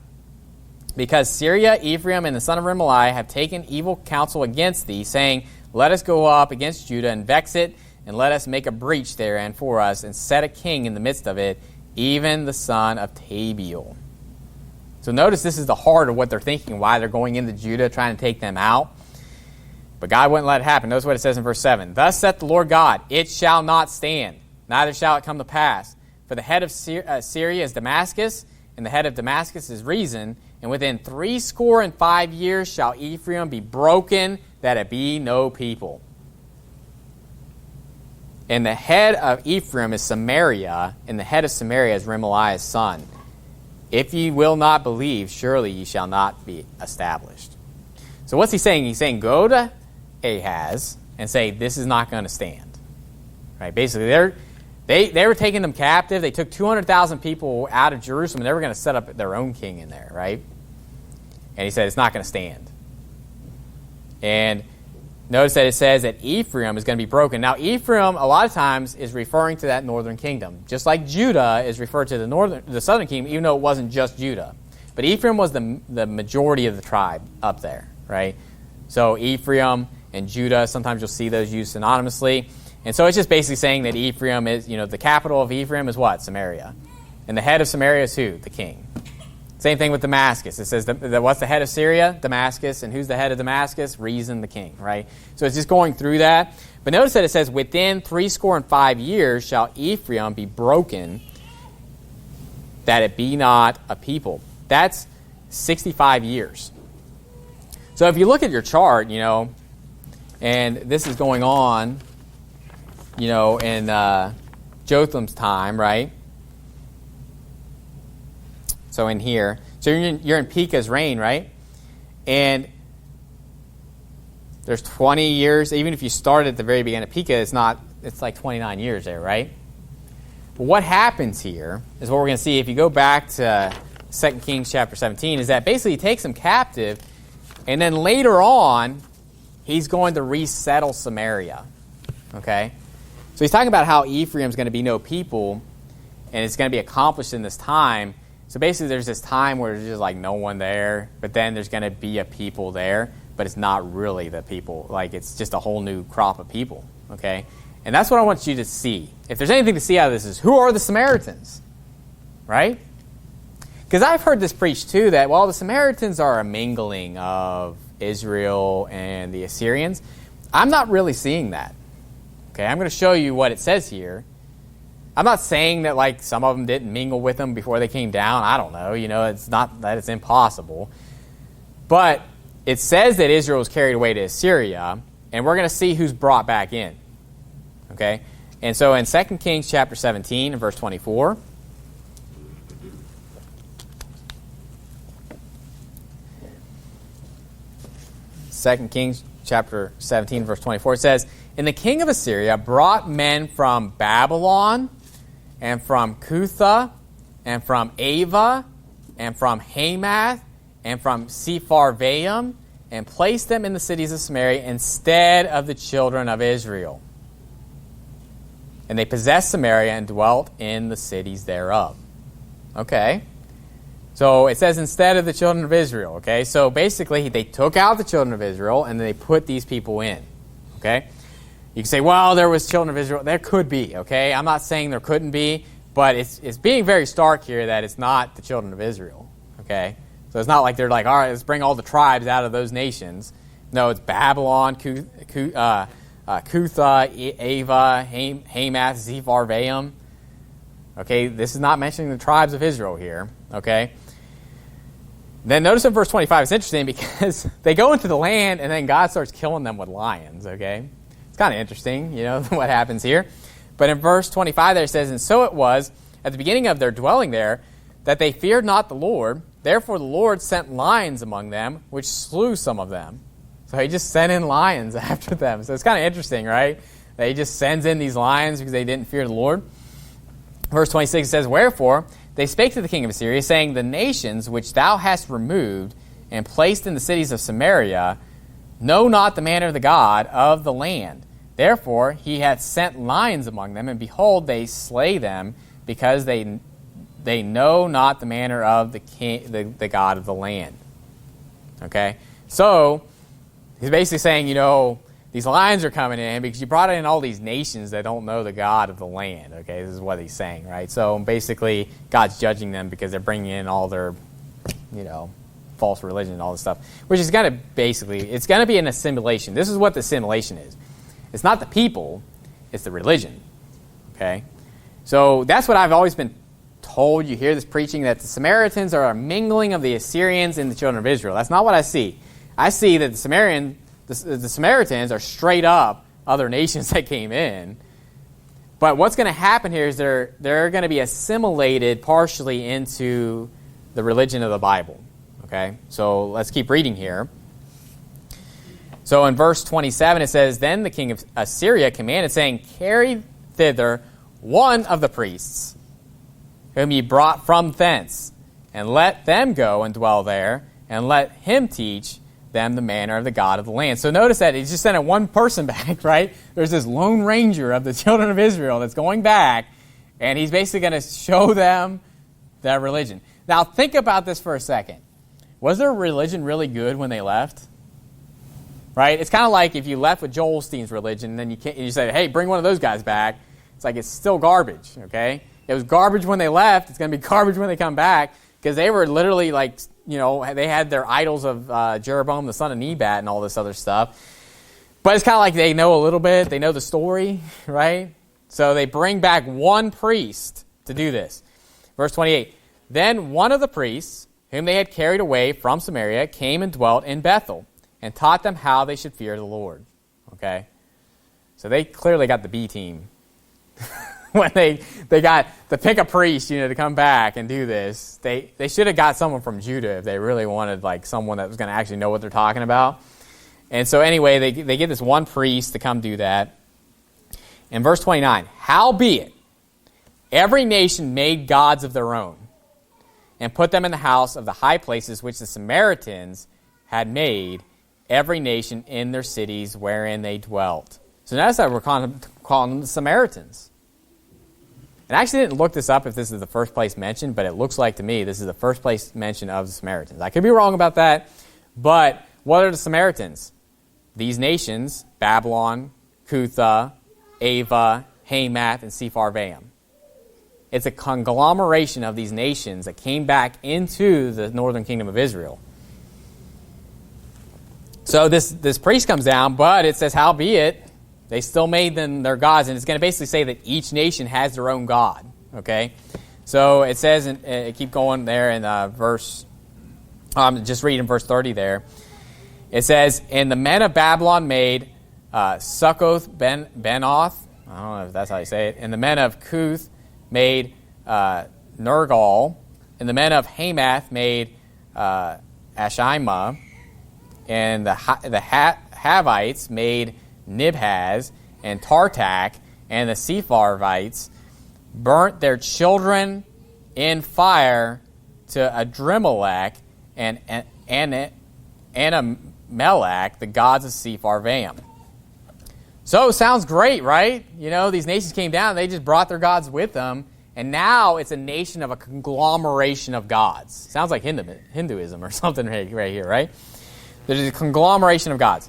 because Syria, Ephraim, and the son of Remaliah have taken evil counsel against thee, saying, Let us go up against Judah and vex it, and let us make a breach therein for us, and set a king in the midst of it, even the son of Tabiel." So notice this is the heart of what they're thinking, why they're going into Judah, trying to take them out. But God wouldn't let it happen. Notice what it says in verse 7. "Thus saith the Lord God, It shall not stand, neither shall it come to pass. For the head of Syria is Damascus, and the head of Damascus is Rezin, and within 65 years shall Ephraim be broken, that it be no people. And the head of Ephraim is Samaria, and the head of Samaria is Remaliah's son. If ye will not believe, surely ye shall not be established." So what's he saying? He's saying, go to Ahaz and say, this is not going to stand. Right? Basically, they were taking them captive. They took 200,000 people out of Jerusalem, and they were going to set up their own king in there, right? And he said, it's not going to stand. And notice that it says that Ephraim is going to be broken. Now, Ephraim, a lot of times, is referring to that northern kingdom. Just like Judah is referred to the southern kingdom, even though it wasn't just Judah. But Ephraim was the majority of the tribe up there, right? So Ephraim and Judah, sometimes you'll see those used synonymously. And so it's just basically saying that Ephraim is, the capital of Ephraim is what? Samaria. And the head of Samaria is who? The king. Same thing with Damascus. It says, what's the head of Syria? Damascus. And who's the head of Damascus? Rezin the king, right? So it's just going through that. But notice that it says, within 65 years shall Ephraim be broken, that it be not a people. That's 65 years. So if you look at your chart, and this is going on, in Jotham's time, right? So in here, so you're in Pekah's reign, right? And there's 20 years. Even if you start at the very beginning of Pekah, it's like 29 years there, right? But what happens here is what we're going to see if you go back to 2 Kings chapter 17, is that basically he takes them captive, and then later on, he's going to resettle Samaria. Okay? So he's talking about how Ephraim's going to be no people, and it's going to be accomplished in this time. So basically there's this time where there's just like no one there, but then there's going to be a people there, but it's not really the people. Like, it's just a whole new crop of people. Okay? And that's what I want you to see. If there's anything to see out of this is, who are the Samaritans? Right? Because I've heard this preached too, that, the Samaritans are a mingling of Israel and the Assyrians. I'm not really seeing that. Okay, I'm going to show you what it says here. I'm not saying that like some of them didn't mingle with them before they came down. I don't know. It's not that it's impossible. But it says that Israel was carried away to Assyria, and we're going to see who's brought back in. Okay? And so in 2 Kings chapter 17 and verse 24, 2 Kings chapter 17, verse 24, it says, and the king of Assyria brought men from Babylon, and from Cutha, and from Ava, and from Hamath, and from Sepharvaim, and placed them in the cities of Samaria instead of the children of Israel. And they possessed Samaria and dwelt in the cities thereof. Okay. So it says instead of the children of Israel. Okay. So basically they took out the children of Israel and they put these people in. Okay. You can say, there was children of Israel. There could be. Okay. I'm not saying there couldn't be, but it's being very stark here that it's not the children of Israel. Okay. So it's not like they're like, all right, let's bring all the tribes out of those nations. No, it's Babylon, Cutha, Ava, Hamath, Sepharvaim. Okay, this is not mentioning the tribes of Israel here. Okay. Then notice in verse 25, it's interesting because they go into the land and then God starts killing them with lions. Okay, it's kind of interesting, what happens here. But in verse 25 there it says, and so it was at the beginning of their dwelling there that they feared not the Lord. Therefore the Lord sent lions among them, which slew some of them. So he just sent in lions after them. So it's kind of interesting, right? That he just sends in these lions because they didn't fear the Lord. Verse 26 says, wherefore they spake to the king of Assyria, saying, the nations which thou hast removed and placed in the cities of Samaria know not the manner of the God of the land. Therefore he hath sent lions among them, and behold, they slay them, because they know not the manner of the king, the God of the land. Okay? So he's basically saying, these lions are coming in because you brought in all these nations that don't know the God of the land. Okay, this is what he's saying, right? So basically, God's judging them because they're bringing in all their, false religion and all this stuff, which is going to it's going to be an assimilation. This is what the assimilation is. It's not the people, it's the religion. Okay, so that's what I've always been told. You hear this preaching that the Samaritans are a mingling of the Assyrians and the children of Israel. That's not what I see. I see that the Samaritans are straight up other nations that came in. But what's going to happen here is they're going to be assimilated partially into the religion of the Bible. Okay? So let's keep reading here. So in verse 27 it says, then the king of Assyria commanded, saying, carry thither one of the priests, whom ye brought from thence, and let them go and dwell there, and let him teach them the manner of the God of the land. So notice that he's just sending one person back, right? There's this lone ranger of the children of Israel that's going back, and he's basically going to show them their religion. Now think about this for a second. Was their religion really good when they left? Right? It's kind of like if you left with Joel Osteen's religion, and then you say, hey, bring one of those guys back. It's like it's still garbage, okay? It was garbage when they left. It's going to be garbage when they come back. because they were literally like, they had their idols of Jeroboam, the son of Nebat, and all this other stuff. But it's kind of like they know a little bit. They know the story, right? So they bring back one priest to do this. Verse 28, then one of the priests, whom they had carried away from Samaria, came and dwelt in Bethel, and taught them how they should fear the Lord. Okay? So they clearly got the B team. When they got to pick a priest, to come back and do this. They should have got someone from Judah if they really wanted like someone that was going to actually know what they're talking about. And so anyway, they get this one priest to come do that. In verse 29, howbeit, every nation made gods of their own, and put them in the house of the high places which the Samaritans had made, every nation in their cities wherein they dwelt. So notice that we're calling them the Samaritans. And I actually didn't look this up if this is the first place mentioned, but it looks like to me this is the first place mention of the Samaritans. I could be wrong about that, but what are the Samaritans? These nations, Babylon, Cutha, Ava, Hamath, and Sepharvaim. It's a conglomeration of these nations that came back into the northern kingdom of Israel. So this priest comes down, but it says, howbeit, they still made them their gods, and it's going to basically say that each nation has their own god. Okay, so it says, keep going there in verse. Just read in verse 30 there. It says, and the men of Babylon made Succoth Benoth. I don't know if that's how you say it. And the men of Cuth made Nergal, and the men of Hamath made Ashima, and the Havites made Nibhaz and Tartak, and the Sepharvites burnt their children in fire to Adrimelech and Anamelech, the gods of Sepharvaim. So it sounds great, right? These nations came down, they just brought their gods with them, and now it's a nation of a conglomeration of gods. Sounds like Hinduism or something right here, right? There's a conglomeration of gods.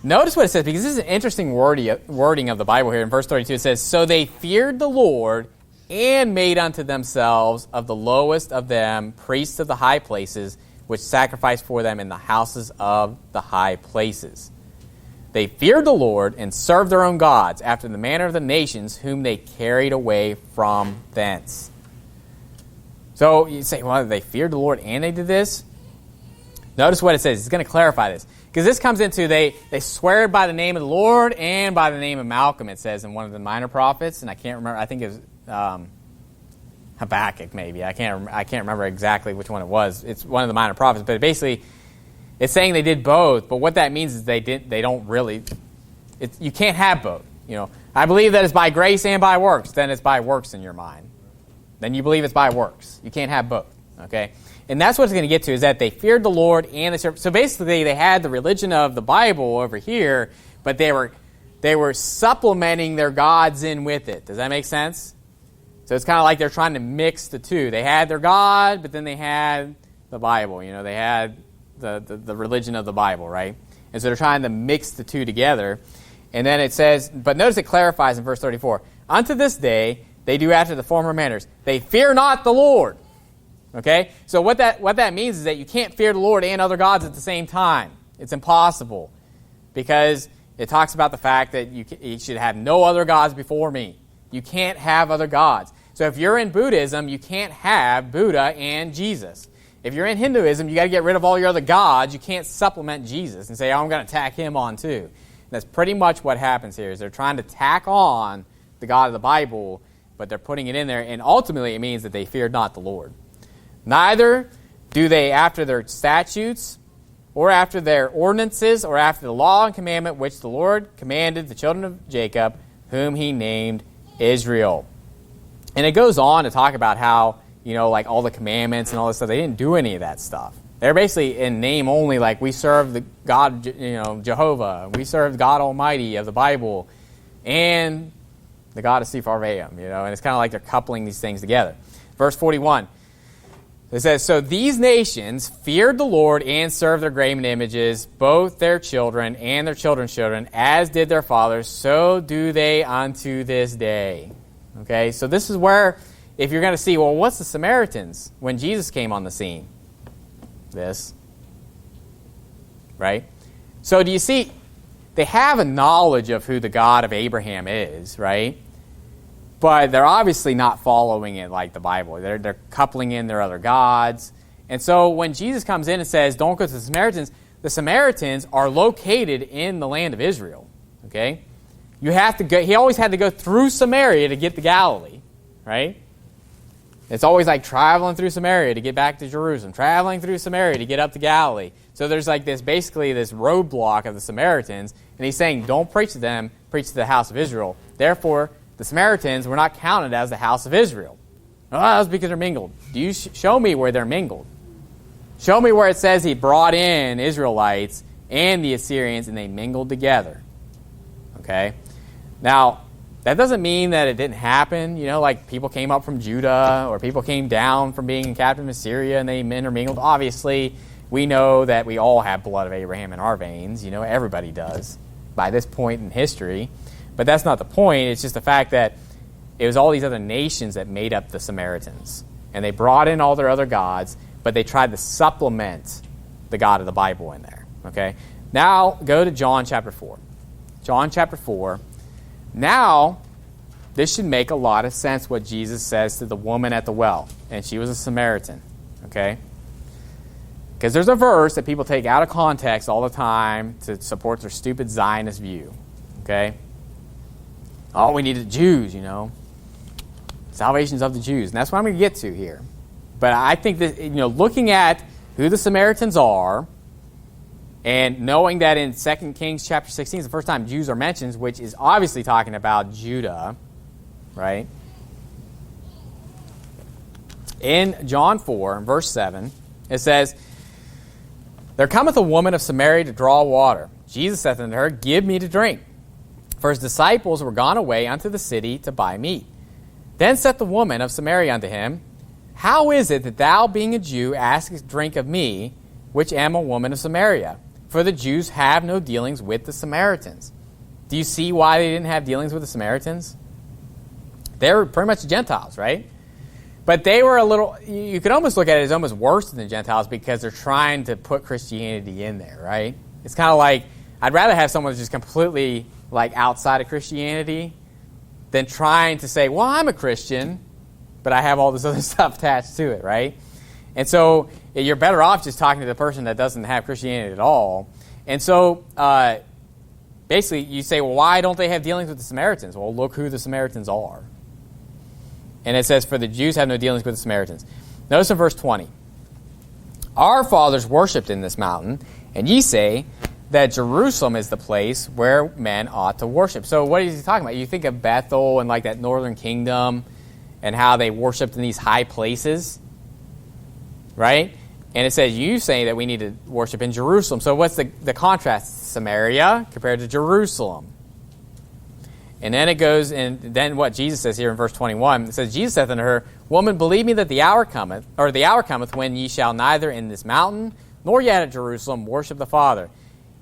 Notice what it says, because this is an interesting wording of the Bible here. In verse 32, it says, so they feared the Lord and made unto themselves of the lowest of them priests of the high places, which sacrificed for them in the houses of the high places. They feared the Lord and served their own gods after the manner of the nations whom they carried away from thence. So you say, well, they feared the Lord and they did this? Notice what it says. It's going to clarify this. Because this comes into, they swear by the name of the Lord and by the name of Malcolm, it says in one of the minor prophets. And I can't remember, I think it was Habakkuk maybe. I can't remember exactly which one it was. It's one of the minor prophets. But basically, it's saying they did both. But what that means is they don't really, you can't have both. I believe that it's by grace and by works. Then it's by works in your mind. Then you believe it's by works. You can't have both. Okay? And that's what it's going to get to, is that they feared the Lord and they served. So basically, they had the religion of the Bible over here, but they were supplementing their gods in with it. Does that make sense? So it's kind of like they're trying to mix the two. They had their God, but then they had the Bible. They had the religion of the Bible, right? And so they're trying to mix the two together. And then it says, but notice it clarifies in verse 34, unto this day they do after the former manners. They fear not the Lord. Okay? So what that means is that you can't fear the Lord and other gods at the same time. It's impossible. Because it talks about the fact that you should have no other gods before me. You can't have other gods. So if you're in Buddhism, you can't have Buddha and Jesus. If you're in Hinduism, you got to get rid of all your other gods. You can't supplement Jesus and say, oh, I'm going to tack him on too. And that's pretty much what happens here, is they're trying to tack on the God of the Bible, but they're putting it in there, and ultimately it means that they feared not the Lord. Neither do they after their statutes, or after their ordinances, or after the law and commandment which the Lord commanded the children of Jacob, whom he named Israel. And it goes on to talk about how, like all the commandments and all this stuff, they didn't do any of that stuff. They're basically in name only, like we serve the God, Jehovah. We serve God Almighty of the Bible and the God of Sepharvaim, and it's kind of like they're coupling these things together. Verse 41. It says, so these nations feared the Lord and served their graven images, both their children and their children's children, as did their fathers, so do they unto this day. Okay, so this is where if you're going to see, well, what's the Samaritans when Jesus came on the scene? This. Right? So do you see, they have a knowledge of who the God of Abraham is, right? But they're obviously not following it like the Bible. They're coupling in their other gods. And so when Jesus comes in and says, don't go to the Samaritans are located in the land of Israel. Okay? You have to go, he always had to go through Samaria to get to Galilee, right? It's always like traveling through Samaria to get back to Jerusalem, traveling through Samaria to get up to Galilee. So there's like this, basically this roadblock of the Samaritans, and he's saying, don't preach to them, preach to the house of Israel. Therefore, the Samaritans were not counted as the house of Israel. Oh, that's because they're mingled. Do you show me where they're mingled? Show me where it says he brought in Israelites and the Assyrians, and they mingled together. Okay? Now, that doesn't mean that it didn't happen. You know, like people came up from Judah, or people came down from being in captive Assyria, and they intermingled. Obviously, we know that we all have blood of Abraham in our veins. You know, everybody does by this point in history. But that's not the point. It's just the fact that it was all these other nations that made up the Samaritans. And they brought in all their other gods, but they tried to supplement the God of the Bible in there. Okay? Now, go to John chapter 4. John chapter 4. Now, this should make a lot of sense what Jesus says to the woman at the well. And she was a Samaritan. Okay? Because there's a verse that people take out of context all the time to support their stupid Zionist view. Okay? Oh, we need the Jews, you know. Salvation's of the Jews. And that's what I'm going to get to here. But I think that, you know, looking at who the Samaritans are, and knowing that in 2 Kings chapter 16 is the first time Jews are mentioned, which is obviously talking about Judah, right? In John 4, verse 7, it says, there cometh a woman of Samaria to draw water. Jesus saith unto her, give me to drink. For his disciples were gone away unto the city to buy meat. Then saith the woman of Samaria unto him, how is it that thou, being a Jew, askest drink of me, which am a woman of Samaria? For the Jews have no dealings with the Samaritans. Do you see why they didn't have dealings with the Samaritans? They were pretty much Gentiles, right? But they were a little, you could almost look at it as almost worse than the Gentiles because they're trying to put Christianity in there, right? It's kind of like, I'd rather have someone who's just completely like outside of Christianity than trying to say, well, I'm a Christian, but I have all this other stuff attached to it, right? And so you're better off just talking to the person that doesn't have Christianity at all. And so basically you say, well, why don't they have dealings with the Samaritans? Well, look who the Samaritans are. And it says, for the Jews have no dealings with the Samaritans. Notice in verse 20. Our fathers worshipped in this mountain, and ye say that Jerusalem is the place where men ought to worship. So what is he talking about? You think of Bethel and like that northern kingdom and how they worshipped in these high places, right? And it says, you say that we need to worship in Jerusalem. So what's the contrast? Samaria compared to Jerusalem. And then it goes, and then what Jesus says here in verse 21, it says, Jesus saith unto her, woman, believe me that the hour cometh when ye shall neither in this mountain, nor yet at Jerusalem, worship the Father.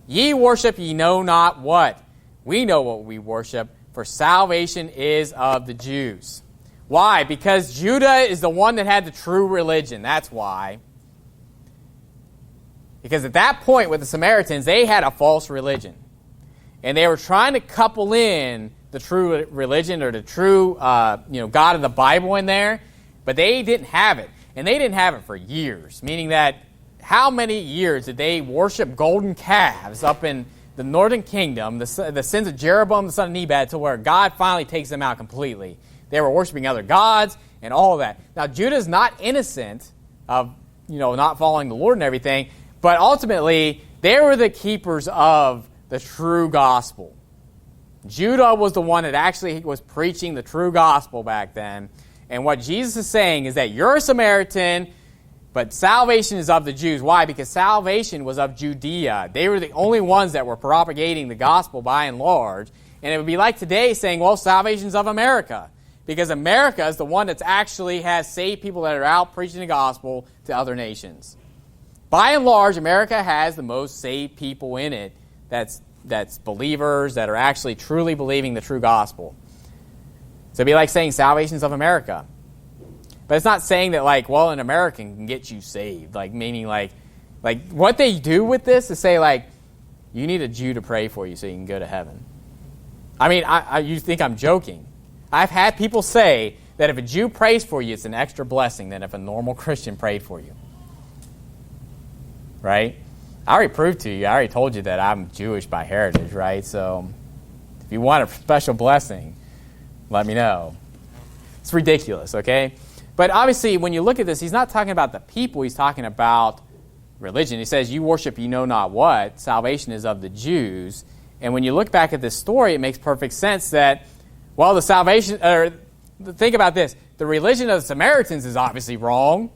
Ye worship ye know not what. We know what we worship, for salvation is of the Jews. Why? Because Judah is the one that had the true religion. That's why. Because at that point with the Samaritans, they had a false religion. And they were trying to couple in the true religion or the true God of the Bible in there, but they didn't have it. And they didn't have it for years, meaning that how many years did they worship golden calves up in the northern kingdom, the sins of Jeroboam, the son of Nebat, to where God finally takes them out completely. They were worshiping other gods and all of that. Now, Judah's not innocent of not following the Lord and everything, but ultimately, they were the keepers of the true gospel. Judah was the one that actually was preaching the true gospel back then. And what Jesus is saying is that you're a Samaritan, but salvation is of the Jews. Why? Because salvation was of Judea. They were the only ones that were propagating the gospel by and large. And it would be like today saying, well, salvation's of America. Because America is the one that actually has saved people that are out preaching the gospel to other nations. By and large, America has the most saved people in it that's believers that are actually truly believing the true gospel. So it'd be like saying salvation's of America. But it's not saying that, like, well, an American can get you saved. Like, meaning, like what they do with this is say, like, you need a Jew to pray for you so you can go to heaven. I mean, you think I'm joking. I've had people say that if a Jew prays for you, it's an extra blessing than if a normal Christian prayed for you. Right? I already proved to you. I already told you that I'm Jewish by heritage, right? So if you want a special blessing, let me know. It's ridiculous, okay? But obviously, when you look at this, he's not talking about the people. He's talking about religion. He says, you worship you know not what. Salvation is of the Jews. And when you look back at this story, it makes perfect sense that, well, the salvation, or think about this, the religion of the Samaritans is obviously wrong.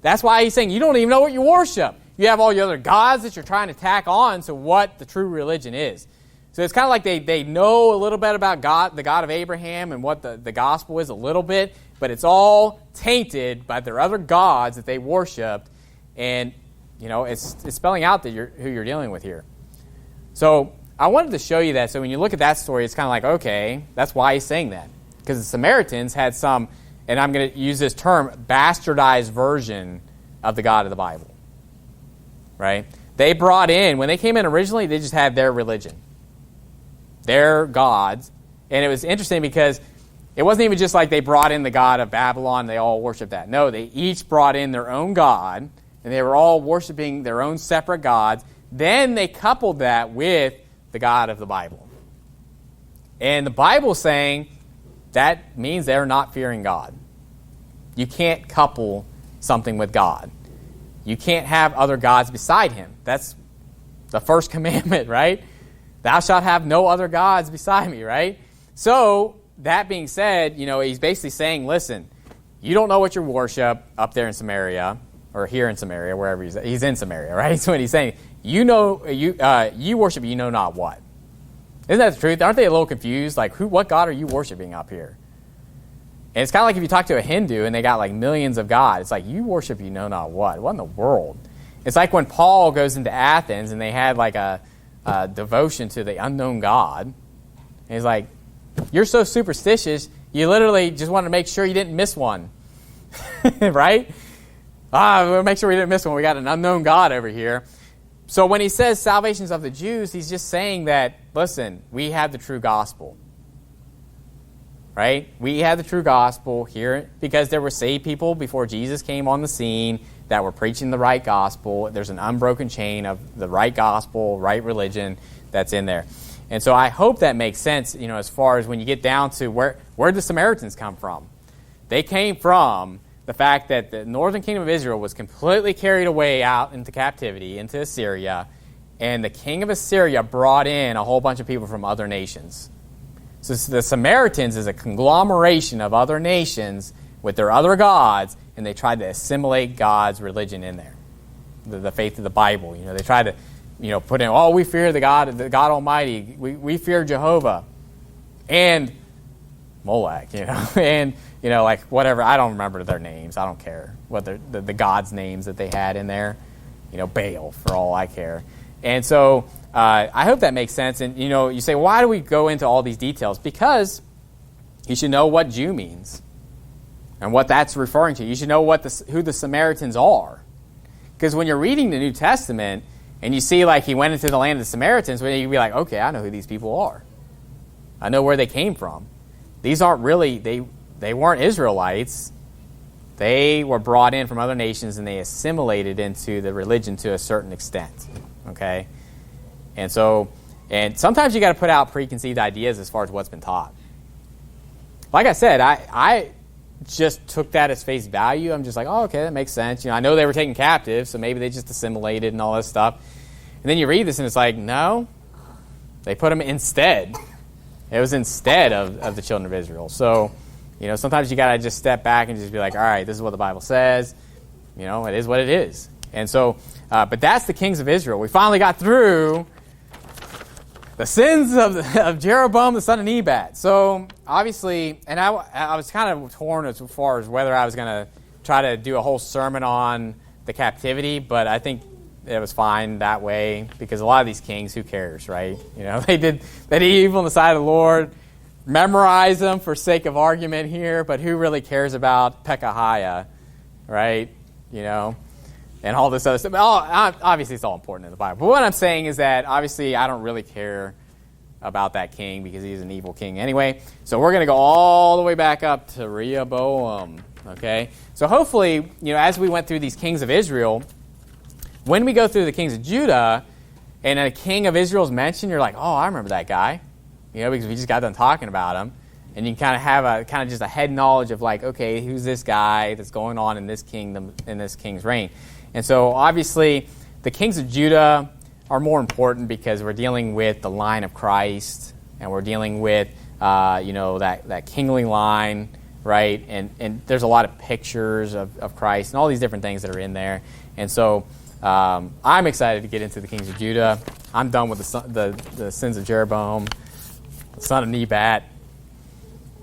That's why he's saying you don't even know what you worship. You have all your other gods that you're trying to tack on to what the true religion is. So it's kind of like they know a little bit about God, the God of Abraham, and what the gospel is a little bit, but it's all tainted by their other gods that they worshiped, and it's spelling out that who you're dealing with here. So I wanted to show you that. So when you look at that story, it's kind of like, okay, that's why he's saying that, because the Samaritans had some, and I'm going to use this term, bastardized version of the God of the Bible. Right? They brought in, when they came in originally, they just had their religion, their gods. And it was interesting because it wasn't even just like they brought in the god of Babylon, they all worshiped that. No, they each brought in their own god, and they were all worshiping their own separate gods. Then they coupled that with the God of the Bible. And the Bible's saying that means they're not fearing God. You can't couple something with God. You can't have other gods beside him. That's the first commandment, right? Thou shalt have no other gods beside me, right? So, that being said, he's basically saying, listen, you don't know what you worship up there in Samaria, or here in Samaria, wherever he's in Samaria, right? That's what he's saying. You worship you know not what. Isn't that the truth? Aren't they a little confused? Like, what God are you worshiping up here? And it's kind of like if you talk to a Hindu and they got like millions of gods. It's like, you worship you know not what. What in the world? It's like when Paul goes into Athens and they had like a devotion to the unknown God. And he's like, you're so superstitious, you literally just wanted to make sure you didn't miss one. Right? We'll make sure we didn't miss one. We got an unknown God over here. So when he says salvation's of the Jews, he's just saying that, listen, we have the true gospel. Right? We had the true gospel here because there were saved people before Jesus came on the scene that were preaching the right gospel. There's an unbroken chain of the right gospel, right religion that's in there. And so I hope that makes sense, as far as when you get down to where the Samaritans come from. They came from the fact that the northern kingdom of Israel was completely carried away out into captivity, into Assyria, and the king of Assyria brought in a whole bunch of people from other nations. So the Samaritans is a conglomeration of other nations with their other gods, and they tried to assimilate God's religion in there, the faith of the Bible. They tried to, put in, we fear the God Almighty. We fear Jehovah, and Molech, and like whatever. I don't remember their names. I don't care what the gods' names that they had in there. Baal for all I care. And so I hope that makes sense. And, you say, why do we go into all these details? Because you should know what Jew means and what that's referring to. You should know who the Samaritans are. Because when you're reading the New Testament and you see, like, he went into the land of the Samaritans, well, you can be like, okay, I know who these people are. I know where they came from. These aren't really, they weren't Israelites. They were brought in from other nations and they assimilated into the religion to a certain extent. Okay? And sometimes you got to put out preconceived ideas as far as what's been taught. Like I said, I just took that as face value. I'm just like, oh, okay, that makes sense. I know they were taken captive, so maybe they just assimilated and all this stuff. And then you read this and it's like, no, they put them instead. It was instead of the children of Israel. So, sometimes you got to just step back and just be like, all right, this is what the Bible says. It is what it is. And so, but that's the kings of Israel. We finally got through the sins of Jeroboam, the son of Nebat. So, obviously, and I was kind of torn as far as whether I was going to try to do a whole sermon on the captivity, but I think it was fine that way because a lot of these kings, who cares, right? They did evil in the sight of the Lord memorize them for sake of argument here, but who really cares about Pekahiah, right? And all this other stuff. Obviously, it's all important in the Bible. But what I'm saying is that, obviously, I don't really care about that king because he's an evil king anyway. So we're going to go all the way back up to Rehoboam, okay? So hopefully, as we went through these kings of Israel, when we go through the kings of Judah, and a king of Israel is mentioned, you're like, oh, I remember that guy, because we just got done talking about him. And you can kind of have just a head knowledge of like, okay, who's this guy that's going on in this kingdom, in this king's reign. And so obviously the kings of Judah are more important because we're dealing with the line of Christ, and we're dealing with that kingly line, right? And there's a lot of pictures of Christ and all these different things that are in there. And so I'm excited to get into the kings of Judah. I'm done with the sins of Jeroboam, the son of Nebat.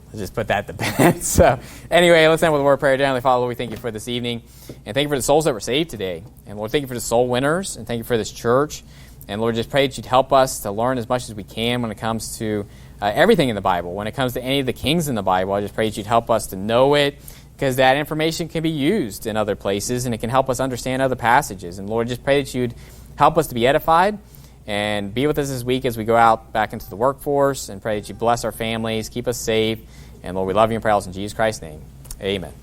Let's just put that to bed. So anyway, let's end with a word of prayer. Heavenly Father, Lord, we thank you for this evening. And thank you for the souls that were saved today. And Lord, thank you for the soul winners. And thank you for this church. And Lord, just pray that you'd help us to learn as much as we can when it comes to everything in the Bible. When it comes to any of the kings in the Bible, I just pray that you'd help us to know it, because that information can be used in other places, and it can help us understand other passages. And Lord, just pray that you'd help us to be edified and be with us this week as we go out back into the workforce, and pray that you bless our families, keep us safe. And Lord, we love you and pray all in Jesus Christ's name. Amen.